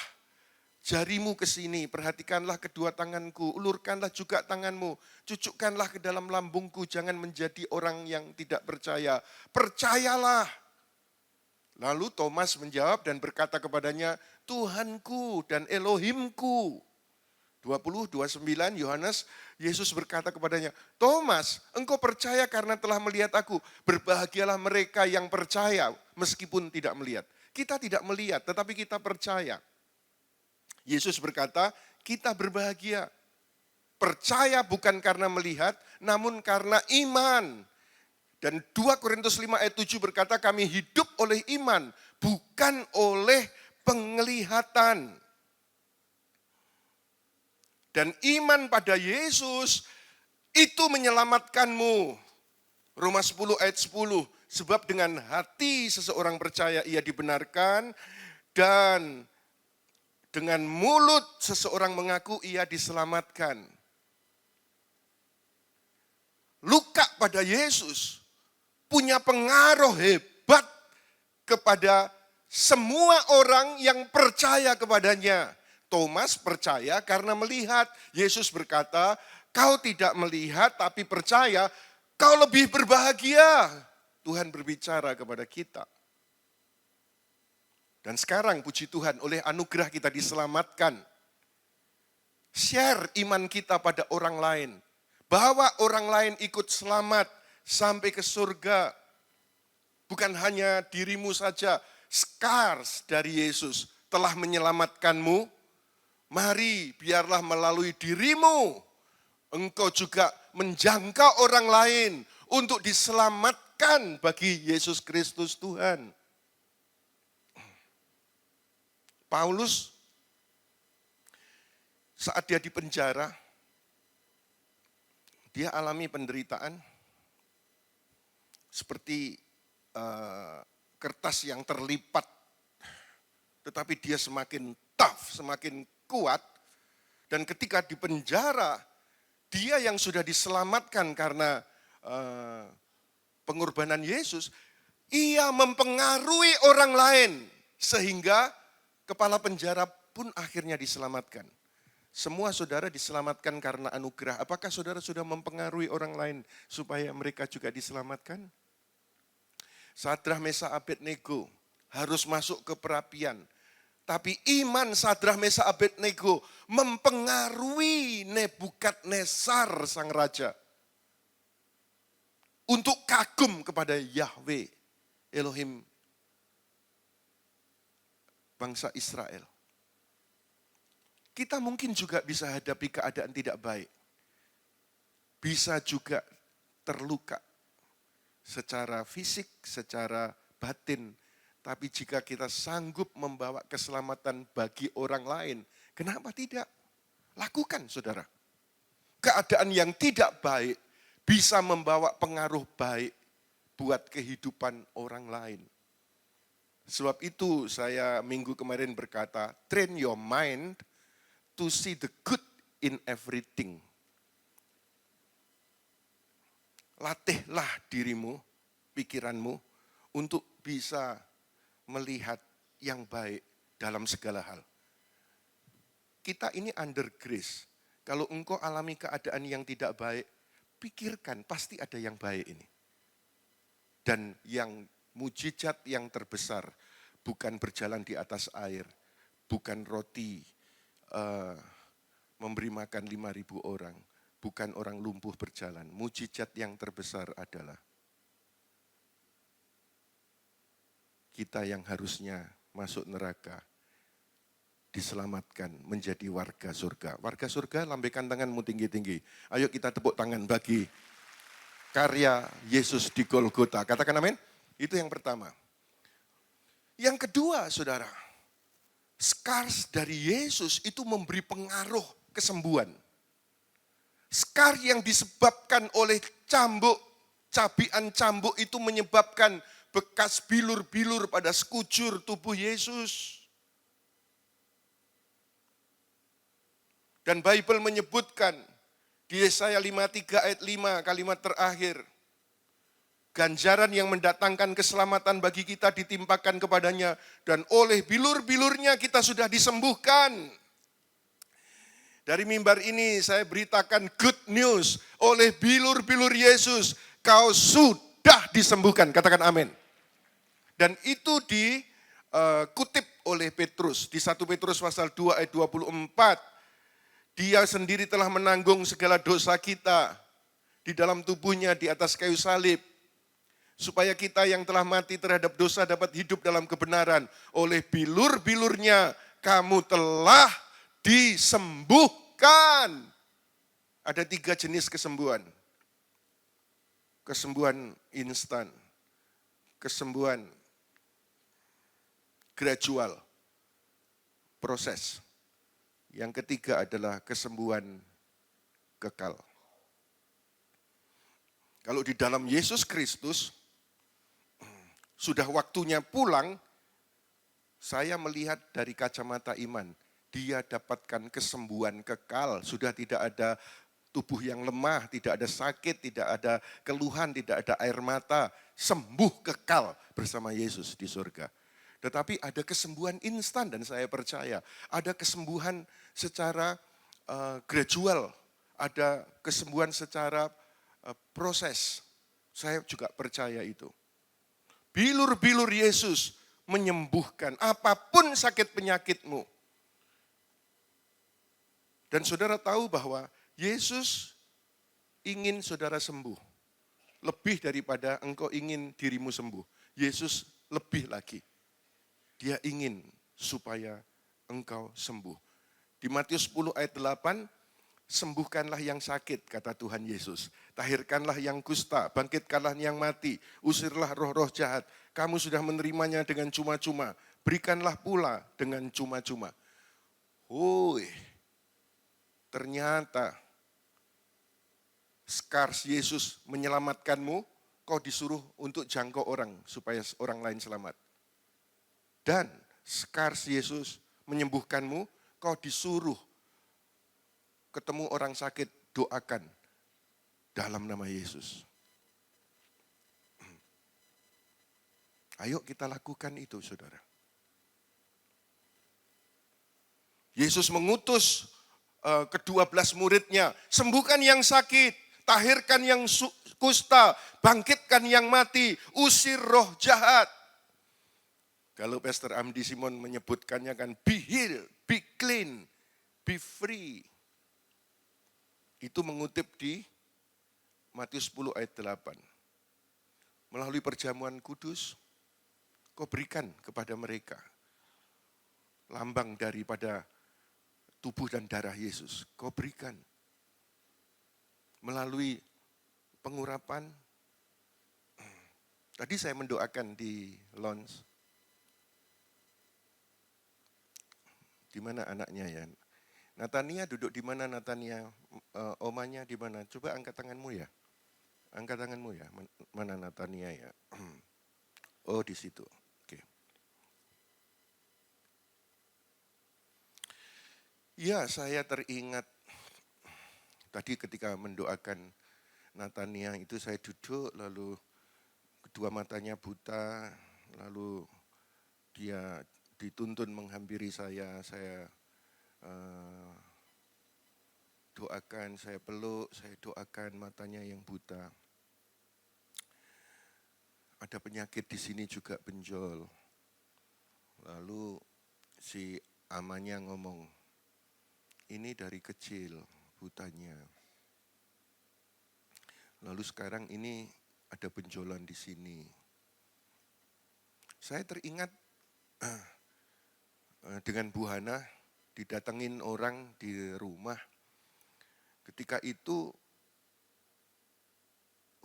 jarimu ke sini, perhatikanlah kedua tanganku, ulurkanlah juga tanganmu, cucukkanlah ke dalam lambungku, jangan menjadi orang yang tidak percaya, percayalah. Lalu Thomas menjawab dan berkata kepadanya, Tuhanku dan Elohimku. 20:29 Yohanes, Yesus berkata kepadanya, Thomas, engkau percaya karena telah melihat aku. Berbahagialah mereka yang percaya meskipun tidak melihat. Kita tidak melihat tetapi kita percaya. Yesus berkata, kita berbahagia. Percaya bukan karena melihat, namun karena iman. Dan 2 Korintus 5 ayat 7 berkata, kami hidup oleh iman, bukan oleh penglihatan. Dan iman pada Yesus itu menyelamatkanmu. Roma 10 ayat 10. Sebab dengan hati seseorang percaya ia dibenarkan, dan dengan mulut seseorang mengaku ia diselamatkan. Luka pada Yesus punya pengaruh hebat kepada semua orang yang percaya kepadanya. Thomas percaya karena melihat. Yesus berkata, kau tidak melihat tapi percaya, kau lebih berbahagia. Tuhan berbicara kepada kita. Dan sekarang puji Tuhan oleh anugerah kita diselamatkan. Share iman kita pada orang lain. Bawa orang lain ikut selamat sampai ke surga. Bukan hanya dirimu saja, scars dari Yesus telah menyelamatkanmu. Mari biarlah melalui dirimu, engkau juga menjangkau orang lain untuk diselamatkan bagi Yesus Kristus Tuhan. Paulus saat dia di penjara, dia alami penderitaan seperti kertas yang terlipat, tetapi dia semakin tough, semakin kuat. Dan ketika di penjara, dia yang sudah diselamatkan karena pengorbanan Yesus, ia mempengaruhi orang lain sehingga kepala penjara pun akhirnya diselamatkan. Semua saudara diselamatkan karena anugerah. Apakah saudara sudah mempengaruhi orang lain supaya mereka juga diselamatkan? Sadrah, Mesah, Abednego harus masuk ke perapian. Tapi iman Sadrah, Mesah, Abednego mempengaruhi Nebukadnezar sang raja. Untuk kagum kepada Yahweh, Elohim bangsa Israel. Kita mungkin juga bisa hadapi keadaan tidak baik. Bisa juga terluka secara fisik, secara batin. Tapi jika kita sanggup membawa keselamatan bagi orang lain, kenapa tidak? Lakukan, saudara. Keadaan yang tidak baik bisa membawa pengaruh baik buat kehidupan orang lain. Sebab itu saya minggu kemarin berkata, train your mind to see the good in everything. Latihlah dirimu, pikiranmu, untuk bisa melihat yang baik dalam segala hal. Kita ini under grace. Kalau engkau alami keadaan yang tidak baik, pikirkan pasti ada yang baik ini. Dan yang mujizat yang terbesar bukan berjalan di atas air, bukan roti memberi makan 5.000 orang, bukan orang lumpuh berjalan. Mujizat yang terbesar adalah kita yang harusnya masuk neraka diselamatkan menjadi warga surga. Warga surga, lambaikan tanganmu tinggi-tinggi. Ayo kita tepuk tangan bagi karya Yesus di Golgota. Katakan amin. Itu yang pertama. Yang kedua, saudara, scars dari Yesus itu memberi pengaruh kesembuhan. Scar yang disebabkan oleh cambuk, cabian cambuk itu menyebabkan bekas bilur-bilur pada sekujur tubuh Yesus. Dan Bible menyebutkan di Yesaya 53 ayat 5 kalimat terakhir, ganjaran yang mendatangkan keselamatan bagi kita ditimpakan kepadanya, dan oleh bilur-bilurnya kita sudah disembuhkan. Dari mimbar ini saya beritakan good news, oleh bilur-bilur Yesus kau sudah disembuhkan. Katakan amin. Dan itu dikutip oleh Petrus di 1 Petrus pasal 2 ayat 24. Dia sendiri telah menanggung segala dosa kita di dalam tubuhnya di atas kayu salib, supaya kita yang telah mati terhadap dosa dapat hidup dalam kebenaran. Oleh bilur-bilurnya kamu telah disembuhkan. Ada 3 jenis kesembuhan. Kesembuhan instan, kesembuhan gradual, proses. Yang ketiga adalah kesembuhan kekal. Kalau di dalam Yesus Kristus, sudah waktunya pulang, saya melihat dari kacamata iman, dia dapatkan kesembuhan kekal. Sudah tidak ada tubuh yang lemah, tidak ada sakit, tidak ada keluhan, tidak ada air mata. Sembuh kekal bersama Yesus di surga. Tetapi ada kesembuhan instan, dan saya percaya ada kesembuhan secara gradual, ada kesembuhan secara proses. Saya juga percaya itu. Bilur-bilur Yesus menyembuhkan apapun sakit penyakitmu. Dan saudara tahu bahwa Yesus ingin saudara sembuh. Lebih daripada engkau ingin dirimu sembuh. Yesus lebih lagi. Dia ingin supaya engkau sembuh. Di Matius 10 ayat 8, sembuhkanlah yang sakit, kata Tuhan Yesus. Tahirkanlah yang kusta, bangkitkanlah yang mati, usirlah roh-roh jahat. Kamu sudah menerimanya dengan cuma-cuma, berikanlah pula dengan cuma-cuma. Ternyata scars Yesus menyelamatkanmu, kau disuruh untuk jangkau orang supaya orang lain selamat. Dan scars Yesus menyembuhkanmu, kau disuruh ketemu orang sakit, doakan dalam nama Yesus. Ayo kita lakukan itu, saudara. Yesus mengutus ke-12 muridnya, sembuhkan yang sakit, tahirkan yang kusta, bangkitkan yang mati, usir roh jahat. Kalau Pastor Amdi Simon menyebutkannya kan, be healed, be clean, be free. Itu mengutip di Matius 10 ayat 8. Melalui perjamuan kudus, kau berikan kepada mereka lambang daripada tubuh dan darah Yesus. Kau berikan melalui pengurapan. Tadi saya mendoakan di launch. Di mana anaknya ya? Natania duduk di mana Natania? Omanya di mana? Coba angkat tanganmu ya. Angkat tanganmu ya. Mana Natania ya? Oh, di situ. Oke. Ya, saya teringat tadi ketika mendoakan Natania itu saya duduk, lalu kedua matanya buta, lalu dia dituntun menghampiri saya doakan, saya peluk, saya doakan matanya yang buta. Ada penyakit di sini juga benjol. Lalu si amanya ngomong, ini dari kecil butanya. Lalu sekarang ini ada benjolan di sini. Saya teringat dengan Bu Hana didatengin orang di rumah. Ketika itu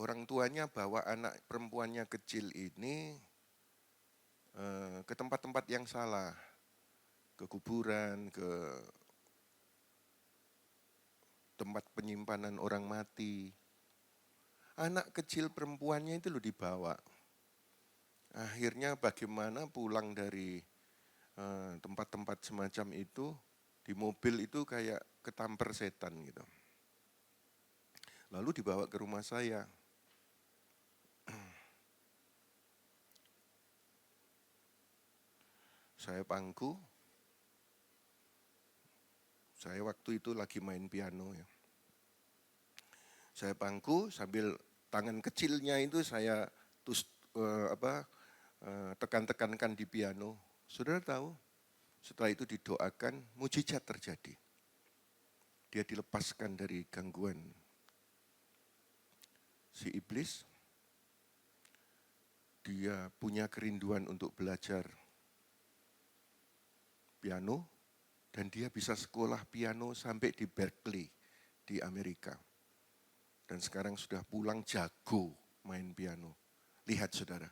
orang tuanya bawa anak perempuannya kecil ini ke tempat-tempat yang salah. Ke kuburan, ke tempat penyimpanan orang mati. Anak kecil perempuannya itu dibawa. Akhirnya bagaimana pulang dari tempat-tempat semacam itu, di mobil itu kayak ketampar setan gitu. Lalu dibawa ke rumah saya. Saya pangku. Saya waktu itu lagi main piano ya. Saya pangku sambil tangan kecilnya itu saya tekan-tekankan di piano. Saudara tahu, setelah itu didoakan, mujizat terjadi. Dia dilepaskan dari gangguan si iblis. Dia punya kerinduan untuk belajar piano. Dan dia bisa sekolah piano sampai di Berkeley, di Amerika. Dan sekarang sudah pulang jago main piano. Lihat saudara,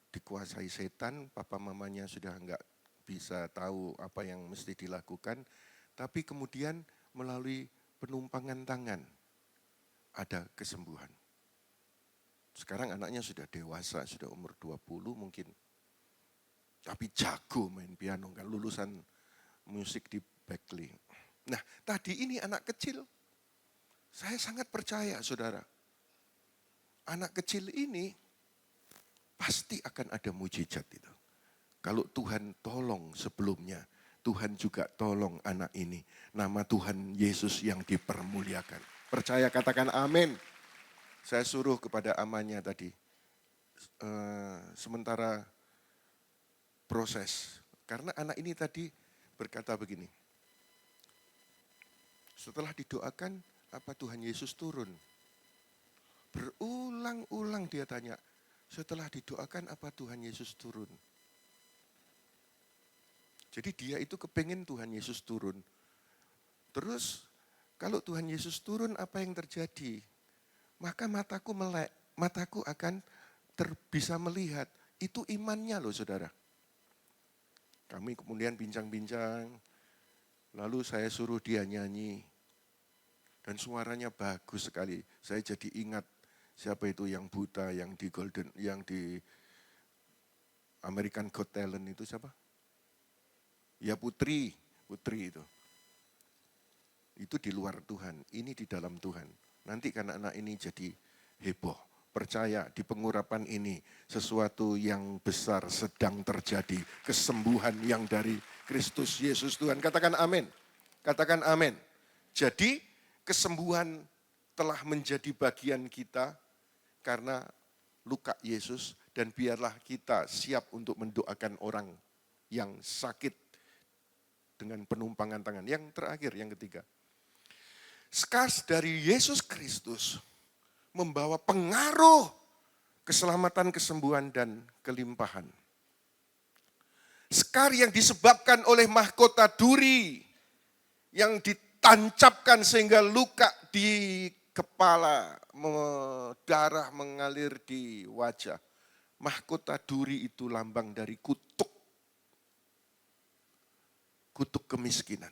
dikuasai setan, papa mamanya sudah enggak bisa tahu apa yang mesti dilakukan. Tapi kemudian melalui penumpangan tangan, ada kesembuhan. Sekarang anaknya sudah dewasa, sudah umur 20 mungkin. Tapi jago main piano, kan lulusan musik di Berkeley. Nah, tadi ini anak kecil. Saya sangat percaya, saudara. Anak kecil ini pasti akan ada mujizat itu. Kalau Tuhan tolong sebelumnya, Tuhan juga tolong anak ini. Nama Tuhan Yesus yang dipermuliakan. Percaya, katakan amin. Saya suruh kepada amanya tadi. Sementara proses. Karena anak ini tadi berkata begini, setelah didoakan, apa Tuhan Yesus turun? Berulang-ulang dia tanya, setelah didoakan apa Tuhan Yesus turun? Jadi dia itu kepengen Tuhan Yesus turun. Terus kalau Tuhan Yesus turun apa yang terjadi? Maka mataku melek, mataku akan bisa melihat. Itu imannya loh saudara. Kami kemudian bincang-bincang, lalu saya suruh dia nyanyi. Dan suaranya bagus sekali. Saya jadi ingat siapa itu yang buta, yang di American Got Talent itu siapa? Ya Putri itu. Itu di luar Tuhan, ini di dalam Tuhan. Nanti kan anak ini jadi heboh. Percaya di pengurapan ini sesuatu yang besar sedang terjadi. Kesembuhan yang dari Kristus Yesus Tuhan. Katakan amin. Katakan amin. Jadi kesembuhan telah menjadi bagian kita karena luka Yesus. Dan biarlah kita siap untuk mendoakan orang yang sakit dengan penumpangan tangan. Yang terakhir, yang ketiga. Scars dari Yesus Kristus membawa pengaruh keselamatan, kesembuhan, dan kelimpahan. Skar yang disebabkan oleh mahkota duri yang ditancapkan sehingga luka di kepala, darah mengalir di wajah. Mahkota duri itu lambang dari kutuk kemiskinan.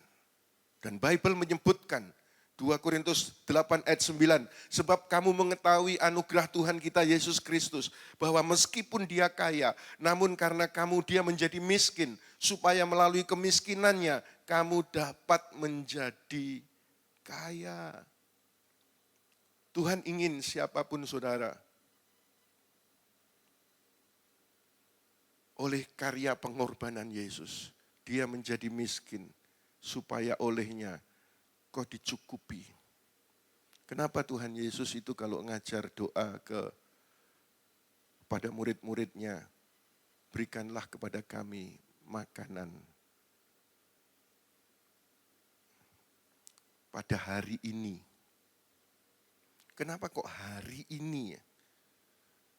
Dan Bible menyebutkan 2 Korintus 8 ayat 9, sebab kamu mengetahui anugerah Tuhan kita Yesus Kristus, bahwa meskipun dia kaya, namun karena kamu dia menjadi miskin, supaya melalui kemiskinannya kamu dapat menjadi kaya. Tuhan ingin siapapun saudara, oleh karya pengorbanan Yesus, dia menjadi miskin, supaya olehnya kau dicukupi. Kenapa Tuhan Yesus itu kalau ngajar doa kepada murid-muridnya, berikanlah kepada kami makanan pada hari ini. Kenapa kok hari ini ya?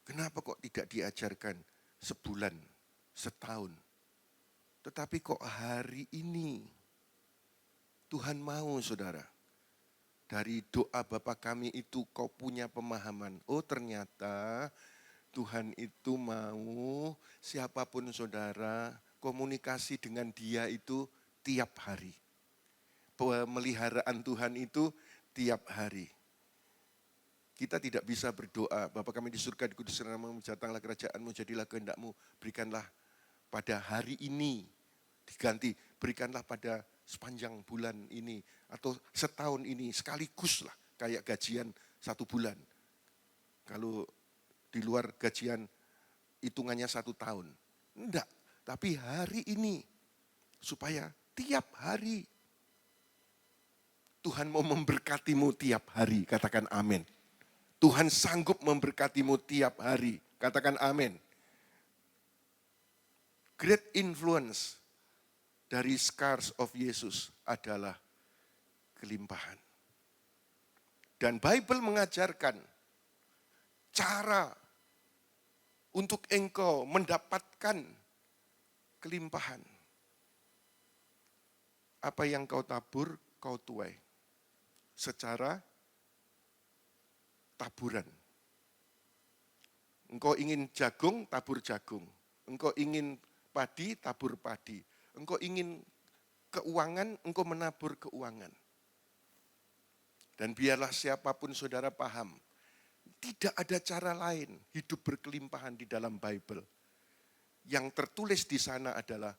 Kenapa kok tidak diajarkan sebulan, setahun? Tetapi kok hari ini? Tuhan mau saudara, dari doa Bapa kami itu kau punya pemahaman. Oh ternyata Tuhan itu mau siapapun saudara komunikasi dengan dia itu tiap hari. Pemeliharaan Tuhan itu tiap hari. Kita tidak bisa berdoa, Bapa kami di surga, dikuduskan namamu, datanglah kerajaanmu, jadilah kehendakmu, berikanlah pada hari ini, diganti, berikanlah pada sepanjang bulan ini, atau setahun ini, sekaligus lah, kayak gajian 1 bulan. Kalau di luar gajian, hitungannya 1 tahun. Enggak, tapi hari ini, supaya tiap hari, Tuhan mau memberkatimu tiap hari, katakan amin. Tuhan sanggup memberkatimu tiap hari, katakan amin. Great influence dari scars of Yesus adalah kelimpahan. Dan Bible mengajarkan cara untuk engkau mendapatkan kelimpahan. Apa yang kau tabur, kau tuai. Secara taburan. Engkau ingin jagung, tabur jagung. Engkau ingin padi, tabur padi. Engkau ingin keuangan, engkau menabur keuangan. Dan biarlah siapapun saudara paham, tidak ada cara lain hidup berkelimpahan di dalam Bible. Yang tertulis di sana adalah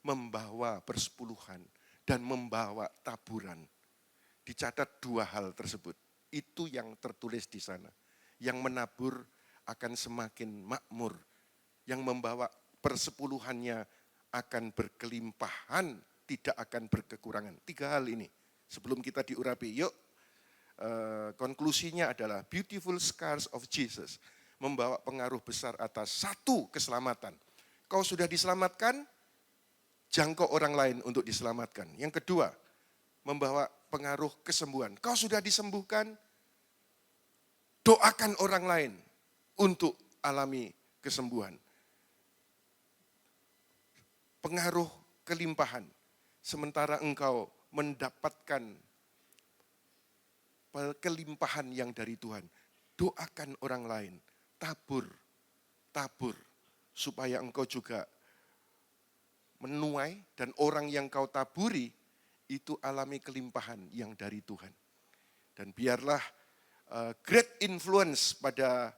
membawa persepuluhan dan membawa taburan. Dicatat 2 hal tersebut. Itu yang tertulis di sana. Yang menabur akan semakin makmur. Yang membawa persepuluhannya akan berkelimpahan, tidak akan berkekurangan. 3 hal ini sebelum kita diurapi. Yuk, konklusinya adalah beautiful scars of Jesus membawa pengaruh besar atas 1, keselamatan. kau sudah diselamatkan, jangkau orang lain untuk diselamatkan. Yang kedua, membawa pengaruh kesembuhan. Kau sudah disembuhkan, doakan orang lain untuk alami kesembuhan. Pengaruh kelimpahan. Sementara engkau mendapatkan kelimpahan yang dari Tuhan. Doakan orang lain, tabur, supaya engkau juga menuai dan orang yang kau taburi itu alami kelimpahan yang dari Tuhan. Dan biarlah great influence pada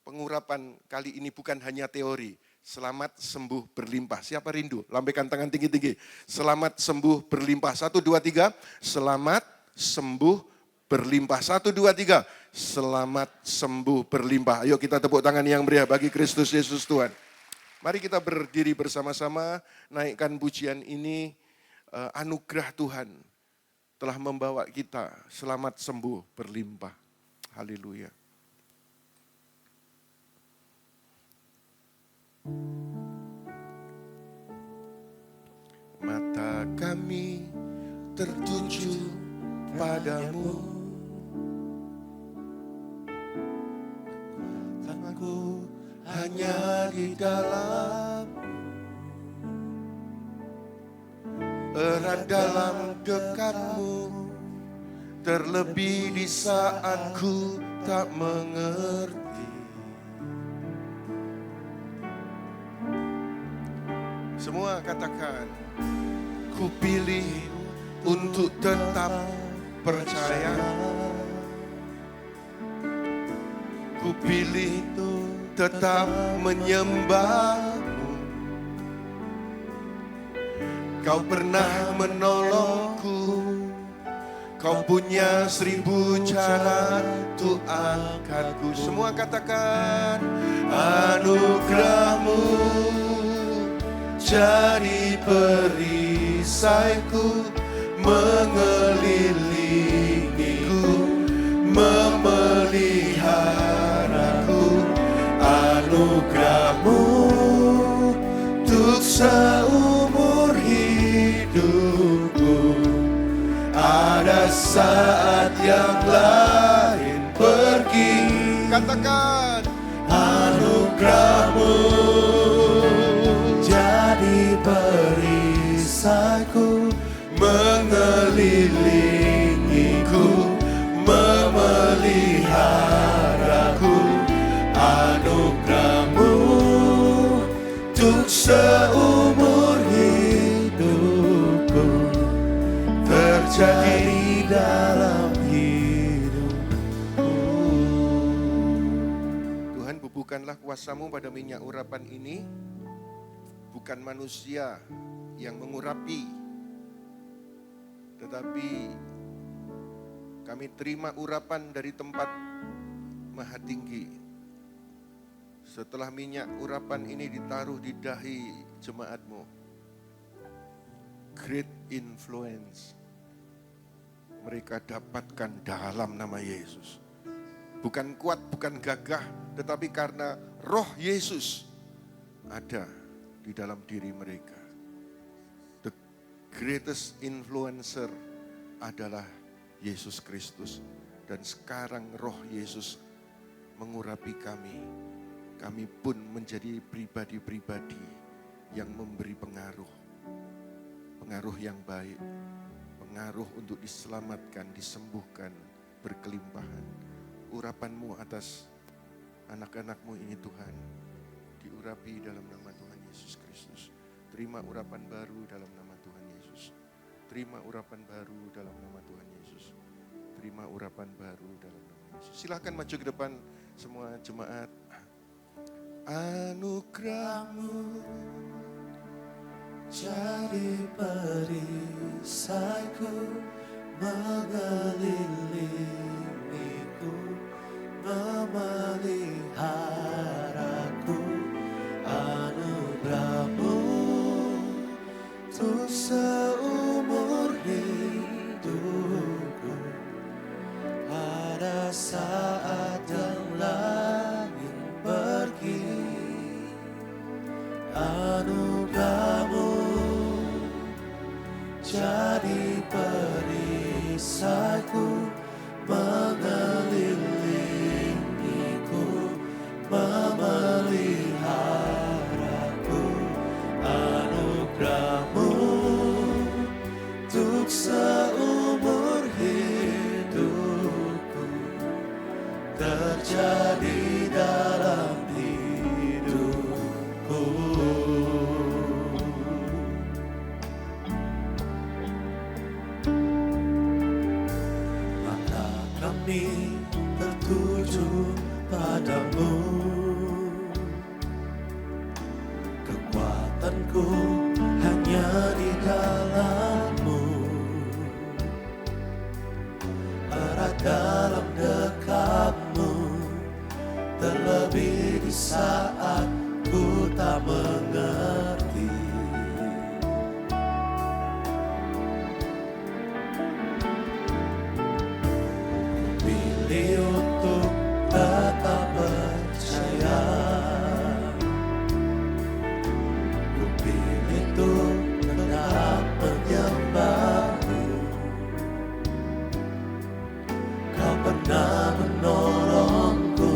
pengurapan kali ini bukan hanya teori. Selamat sembuh berlimpah. Siapa rindu? Lambaikan tangan tinggi-tinggi. Selamat sembuh berlimpah. 1, 2, 3. Selamat sembuh berlimpah. 1, 2, 3. Selamat sembuh berlimpah. Ayo kita tepuk tangan yang meriah bagi Kristus Yesus Tuhan. Mari kita berdiri bersama-sama, naikkan pujian ini. Anugerah Tuhan telah membawa kita selamat sembuh berlimpah. Haleluya. Mata kami tertuju padamu, aku hanya di dalam, erat dalam dekatmu, terlebih di saat ku tak mengerti. Semua katakan, ku pilih untuk tetap percaya. Ku pilih tetap menyembahmu. Kau pernah menolongku. Kau punya 1000 cara untuk angkatku. Semua katakan, anugerahmu jadi perisaiku, mengelilingiku, memeliharaku. Anugerahmu untuk seumur hidupku. Ada saat yang lain pergi. Katakan, anugerahmu jadi perisaiku, mengelilingiku, memeliharaku. Anugerahmu untuk seumur hidupku, terjadi dalam hidupku. Tuhan, bubuhkanlah kuasa-Mu pada minyak urapan ini. Bukan manusia yang mengurapi, tetapi kami terima urapan dari tempat Maha Tinggi. Setelah minyak urapan ini ditaruh di dahi jemaat-Mu, great influence mereka dapatkan dalam nama Yesus. Bukan kuat, bukan gagah, tetapi karena roh Yesus ada di dalam diri mereka. The greatest influencer adalah Yesus Kristus. Dan sekarang roh Yesus mengurapi kami. Kami pun menjadi pribadi-pribadi yang memberi pengaruh. Pengaruh yang baik. Pengaruh untuk diselamatkan, disembuhkan, berkelimpahan. Urapan-Mu atas anak-anak-Mu ini Tuhan, diurapi dalam nama Tuhan Yesus Kristus. Terima urapan baru dalam nama Tuhan Yesus. Terima urapan baru dalam nama Tuhan Yesus. Terima urapan baru dalam nama Yesus. Silakan maju ke depan semua jemaat. Anugerahmu jadi perisaiku, mengelilingiku, memeliharaku. Anugerahmu untuk seumur hidupku. Ada saat yang lain pergi. jadi perisaiku, mengelilingiku, memeliharaku. Anugerahmu untuk seumur hidupku terjadi dalam hidupku. Mata kami tertuju padamu, kekuatanku hanya di dalam-Mu, erat dalam dekap-Mu, terlebih di saat ku tak mengerti. Pilih untuk tetap percaya, ku pilih untuk tetap menyembah-Mu. Kau pernah menolongku,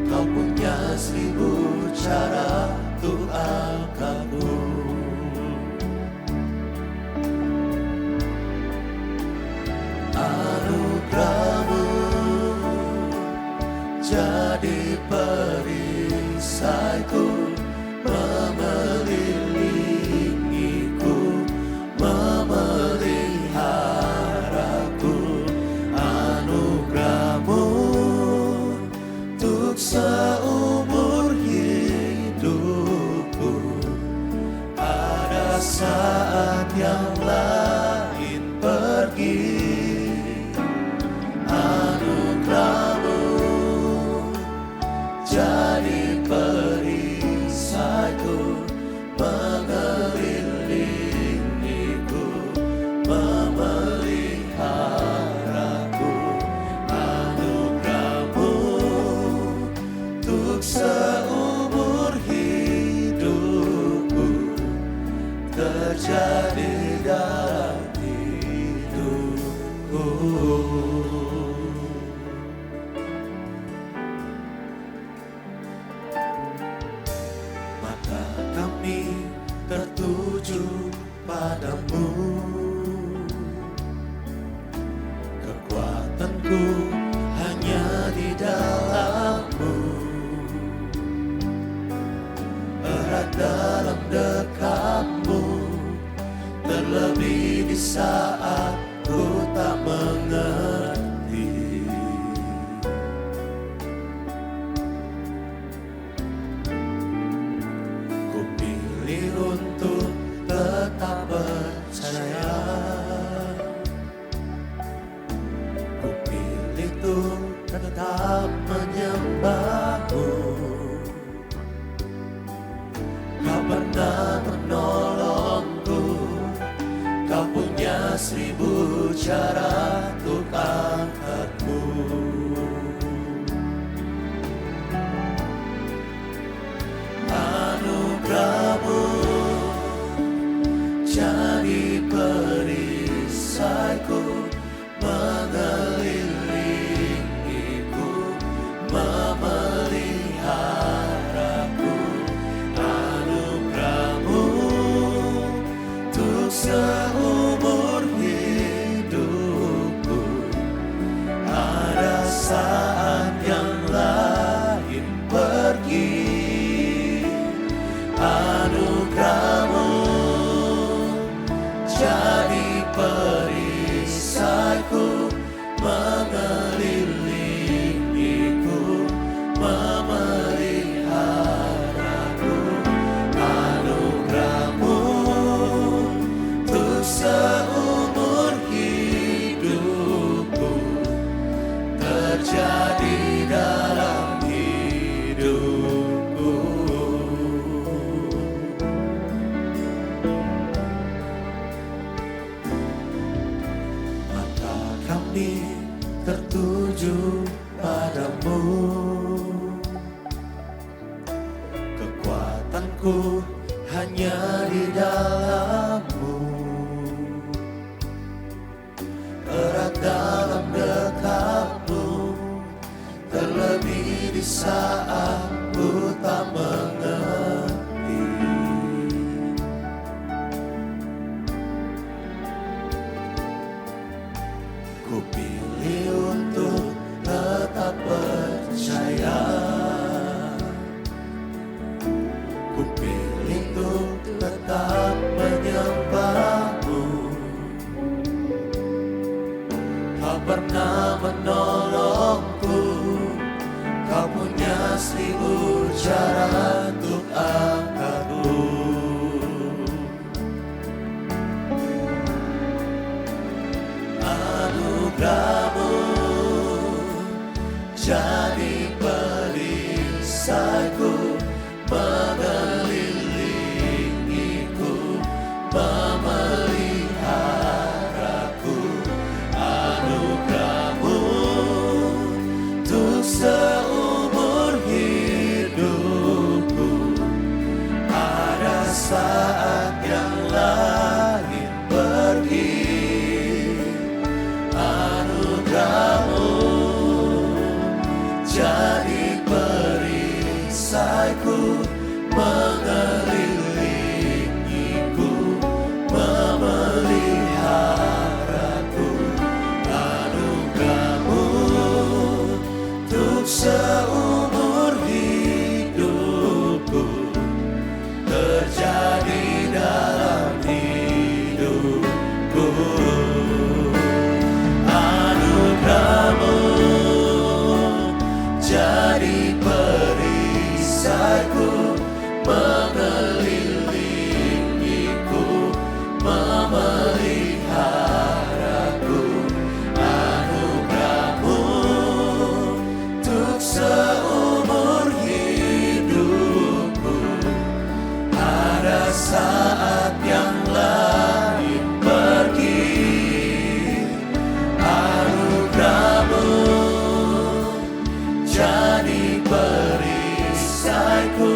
Kau punya 1000 cara untuk angkatku. Anugerah-Mu jadi perisaiku, memelihariku, memeliharaku. Anugerah-Mu untuk seumur hidupku. Ada saat yang lain pergi, anugerah-Mu jadi perisaiku, mengelilingiku, memeliharaku. Anugerah-Mu untuk seumur hidupku terjadi dalam hidupku. Mata kami tertuju padamu, kekuatanku hanya di dalam-Mu, erat dalam dekap-Mu, terlebih di saat ku tak mengerti. Ku pilih untuk tetap percaya, ku pilih untuk tetap menyembah-Mu. Kau pernah menolongku, Kau punya 1000 cara untuk angkatku. Anugerah-Mu jadi perisaiku, mengelilingiku, memeliharaku. Anugerah-Mu untuk seumur hidupku. Ada saat yang lain pergi, anugerah-Mu jadi perisaiku, mengelilingiku, memeliharaku. Anugerah-Mu untuk seumur hidupku terjadi dalam hidupku. Mata kami tertuju padamu, kekuatanku hanya di dalam-Mu, saat ku tak mengerti. Ku pilih untuk tetap percaya. Ku pilih untuk tetap menyembahmu. Kau pernah menolongku. Kau punya 1000 cara untuk angkatku. Anugerahmu jadi perisaiku, mengelilingiku, memeliharaku. Anugerahmu untuk seumur hidupku. Ada saat yang lain pergi. Anugerahmu jadi perisaiku, mengelilingiku, memeliharaku. Anugerahmu untuk seumur hidupku terjadi dalam hidupku. Anugerahmu jadi perisaiku, mengelilingiku, memeliharaku. Anugerahmu untuk seumur hidupku. Ada saat yang lain pergi. Anugerahmu jadi perisaiku,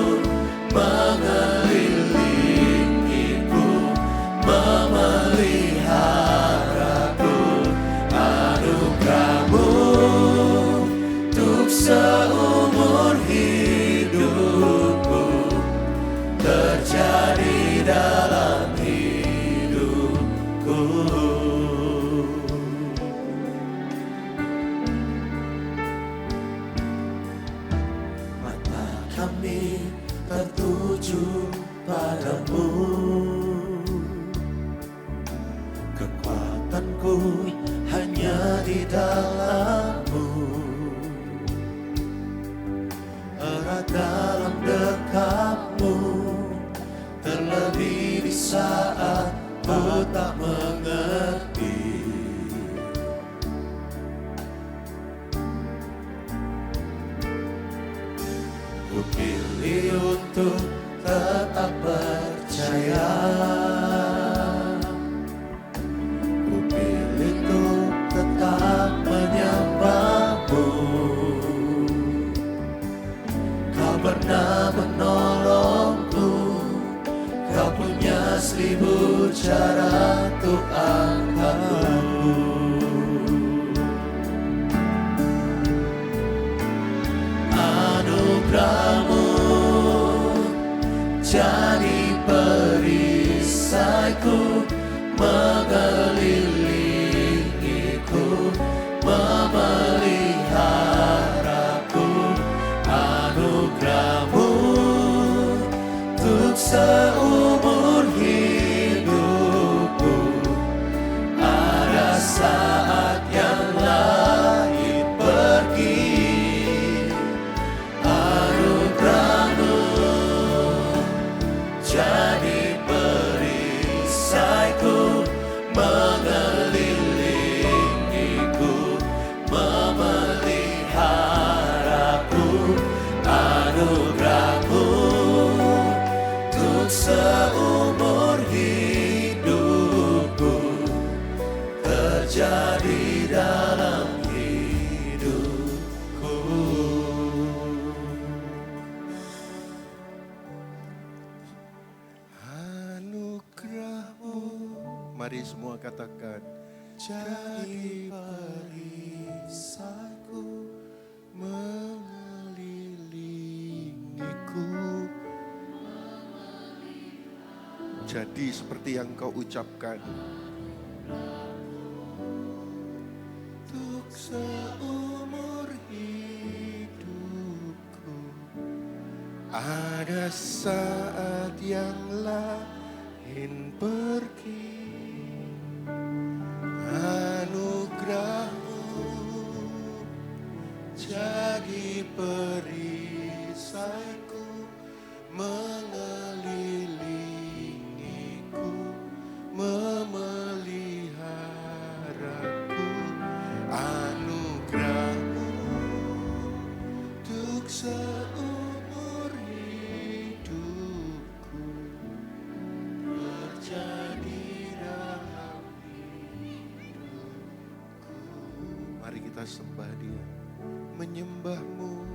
mengelilingiku, memeliharaku. Anugerahmu untuk seumur hidupku terjadi dalam hidupku. Mata kami tertuju padamu. Kekuatanku hanya di dalam-Mu. Erat dalam dekap-Mu, terlebih di saat ku tak mengerti. Ku pilih untuk tetap percaya. Ku pilih untuk tetap menyembahmu. Kau pernah menolongku. Kau punya 1000 cara untuk angkatku. Anugerahmu jadi perisaiku, mengelilingiku, memeliharaku. Anugerahmu untuk seumur hidupku. Ada saat yang lain pergi. Anugerahmu jadi perisaiku, mengelilingiku, memeliharaku. Anugerahmu untuk seumur hidupku terjadi dalam hidupku. Anugerahmu, mari semua katakan, jadi perisaiku, mengalir jadi seperti yang kau ucapkan. Untuk seumur hidupku ada saat yang lain pergi, anugerahmu jadi perisaiku, mengelilingiku, memeliharaku. Anugerahmu untuk seumur hidupku terjadi dalam hidupku. Mari kita sembah Dia, menyembah-Mu,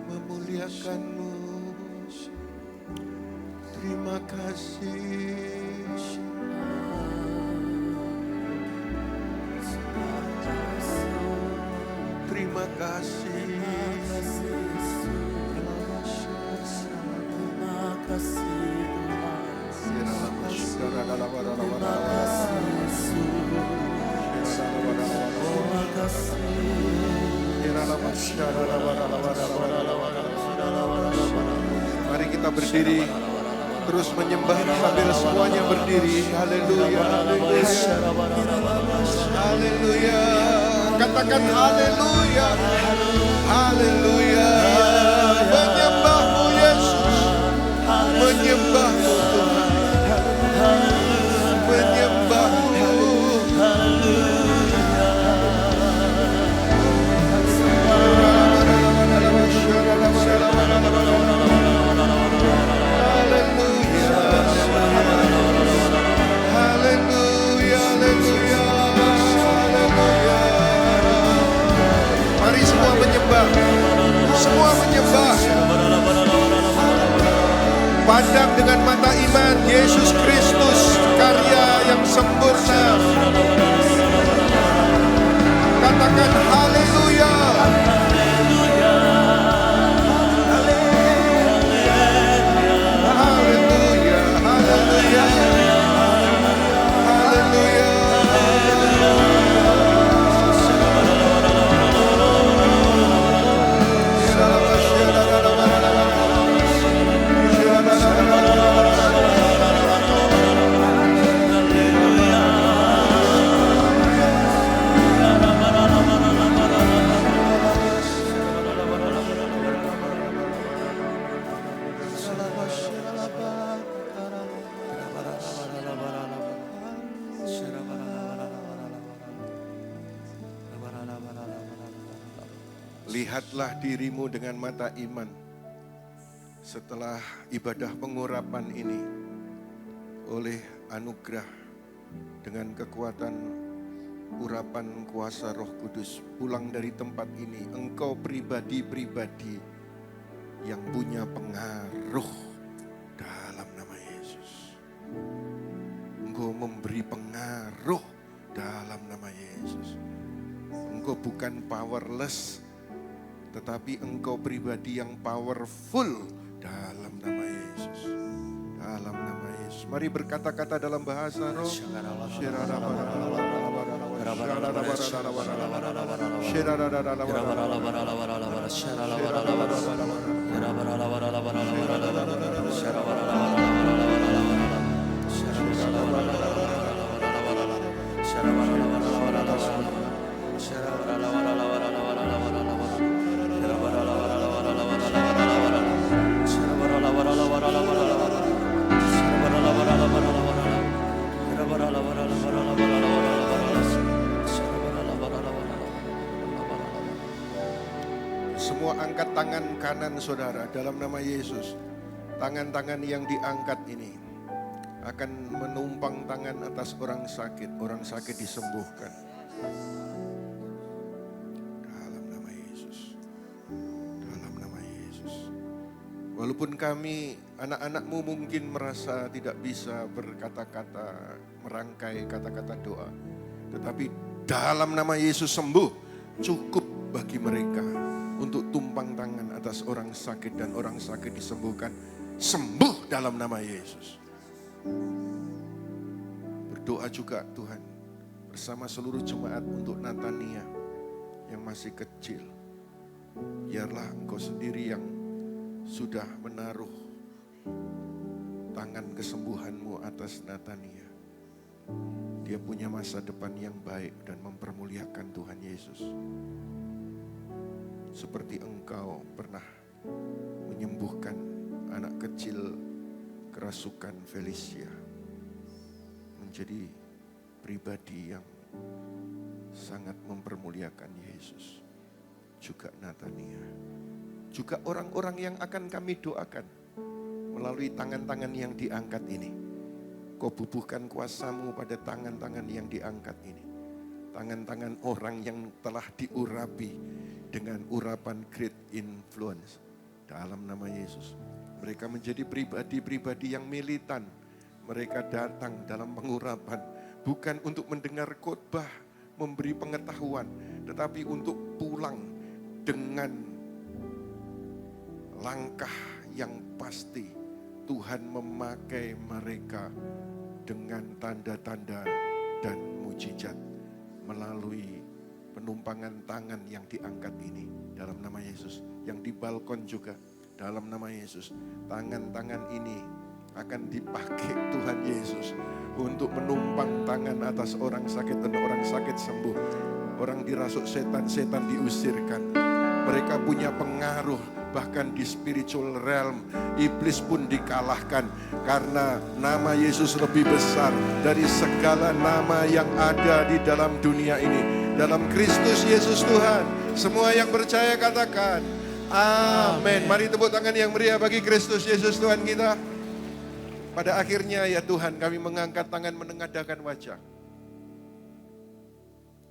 memuliakan-Mu. Terima kasih. Terima kasih. Mari kita berdiri, terus menyembah sambil semuanya berdiri. Haleluya, haleluya, haleluya. Katakan haleluya, haleluya. Menyembah-Mu Yesus, menyembah-Mu Tuhan, menyembah-Mu. Haleluya, haleluya, haleluya. Mari semua menyembah, semua menyembah. Pandang dengan mata iman Yesus Kristus, karya yang sempurna. Katakan haleluya. Haleluya, haleluya, haleluya. Lihatlah dirimu dengan mata iman setelah ibadah pengurapan ini oleh anugerah dengan kekuatan urapan kuasa Roh Kudus. Pulang dari tempat ini, engkau pribadi-pribadi yang punya pengaruh dalam nama Yesus. Engkau memberi pengaruh dalam nama Yesus. Engkau bukan powerless, tetapi engkau pribadi yang powerful dalam nama Yesus. Dalam nama Yesus. Mari berkata-kata dalam bahasa roh. Semua angkat tangan kanan saudara dalam nama Yesus. Tangan-tangan yang diangkat ini akan menumpang tangan atas orang sakit disembuhkan. Dalam nama Yesus. Dalam nama Yesus. Walaupun kami, anak-anakmu mungkin merasa tidak bisa berkata-kata, merangkai kata-kata doa. Tetapi dalam nama Yesus sembuh, cukup bagi mereka untuk tumpang tangan atas orang sakit dan orang sakit disembuhkan. Sembuh dalam nama Yesus. Berdoa juga Tuhan bersama seluruh jemaat untuk Natania yang masih kecil. Biarlah Engkau sendiri yang sudah menaruh tangan kesembuhan-Mu atas Natania. Dia punya masa depan yang baik dan mempermuliakan Tuhan Yesus. Seperti Engkau pernah menyembuhkan anak kecil kerasukan Felicia. Menjadi pribadi yang sangat mempermuliakan Yesus. Juga Natania. Juga orang-orang yang akan kami doakan melalui tangan-tangan yang diangkat ini. Kau bubuhkan kuasa-Mu pada tangan-tangan yang diangkat ini. Tangan-tangan orang yang telah diurapi dengan urapan great influence. Dalam nama Yesus. Mereka menjadi pribadi-pribadi yang militan. Mereka datang dalam pengurapan. Bukan untuk mendengar khotbah, memberi pengetahuan. Tetapi untuk pulang dengan langkah yang pasti. Tuhan memakai mereka dengan tanda-tanda dan mujizat melalui penumpangan tangan yang diangkat ini dalam nama Yesus. Yang di balkon juga dalam nama Yesus. Tangan-tangan ini akan dipakai Tuhan Yesus untuk menumpang tangan atas orang sakit dan orang sakit sembuh. Orang dirasuk setan-setan diusirkan. Mereka punya pengaruh bahkan di spiritual realm. Iblis pun dikalahkan karena nama Yesus lebih besar dari segala nama yang ada di dalam dunia ini. Dalam Kristus Yesus Tuhan. Semua yang percaya katakan amin. Mari tepuk tangan yang meriah bagi Kristus Yesus Tuhan kita. Pada akhirnya ya Tuhan, kami mengangkat tangan menengadahkan wajah.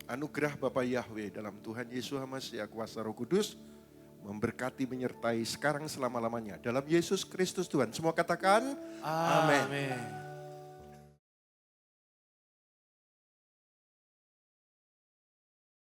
Anugerah Bapa Yahweh dalam Tuhan Yesus Hamasiah kuasa Roh Kudus memberkati menyertai sekarang selama-lamanya. Dalam Yesus Kristus Tuhan. Semua katakan amin.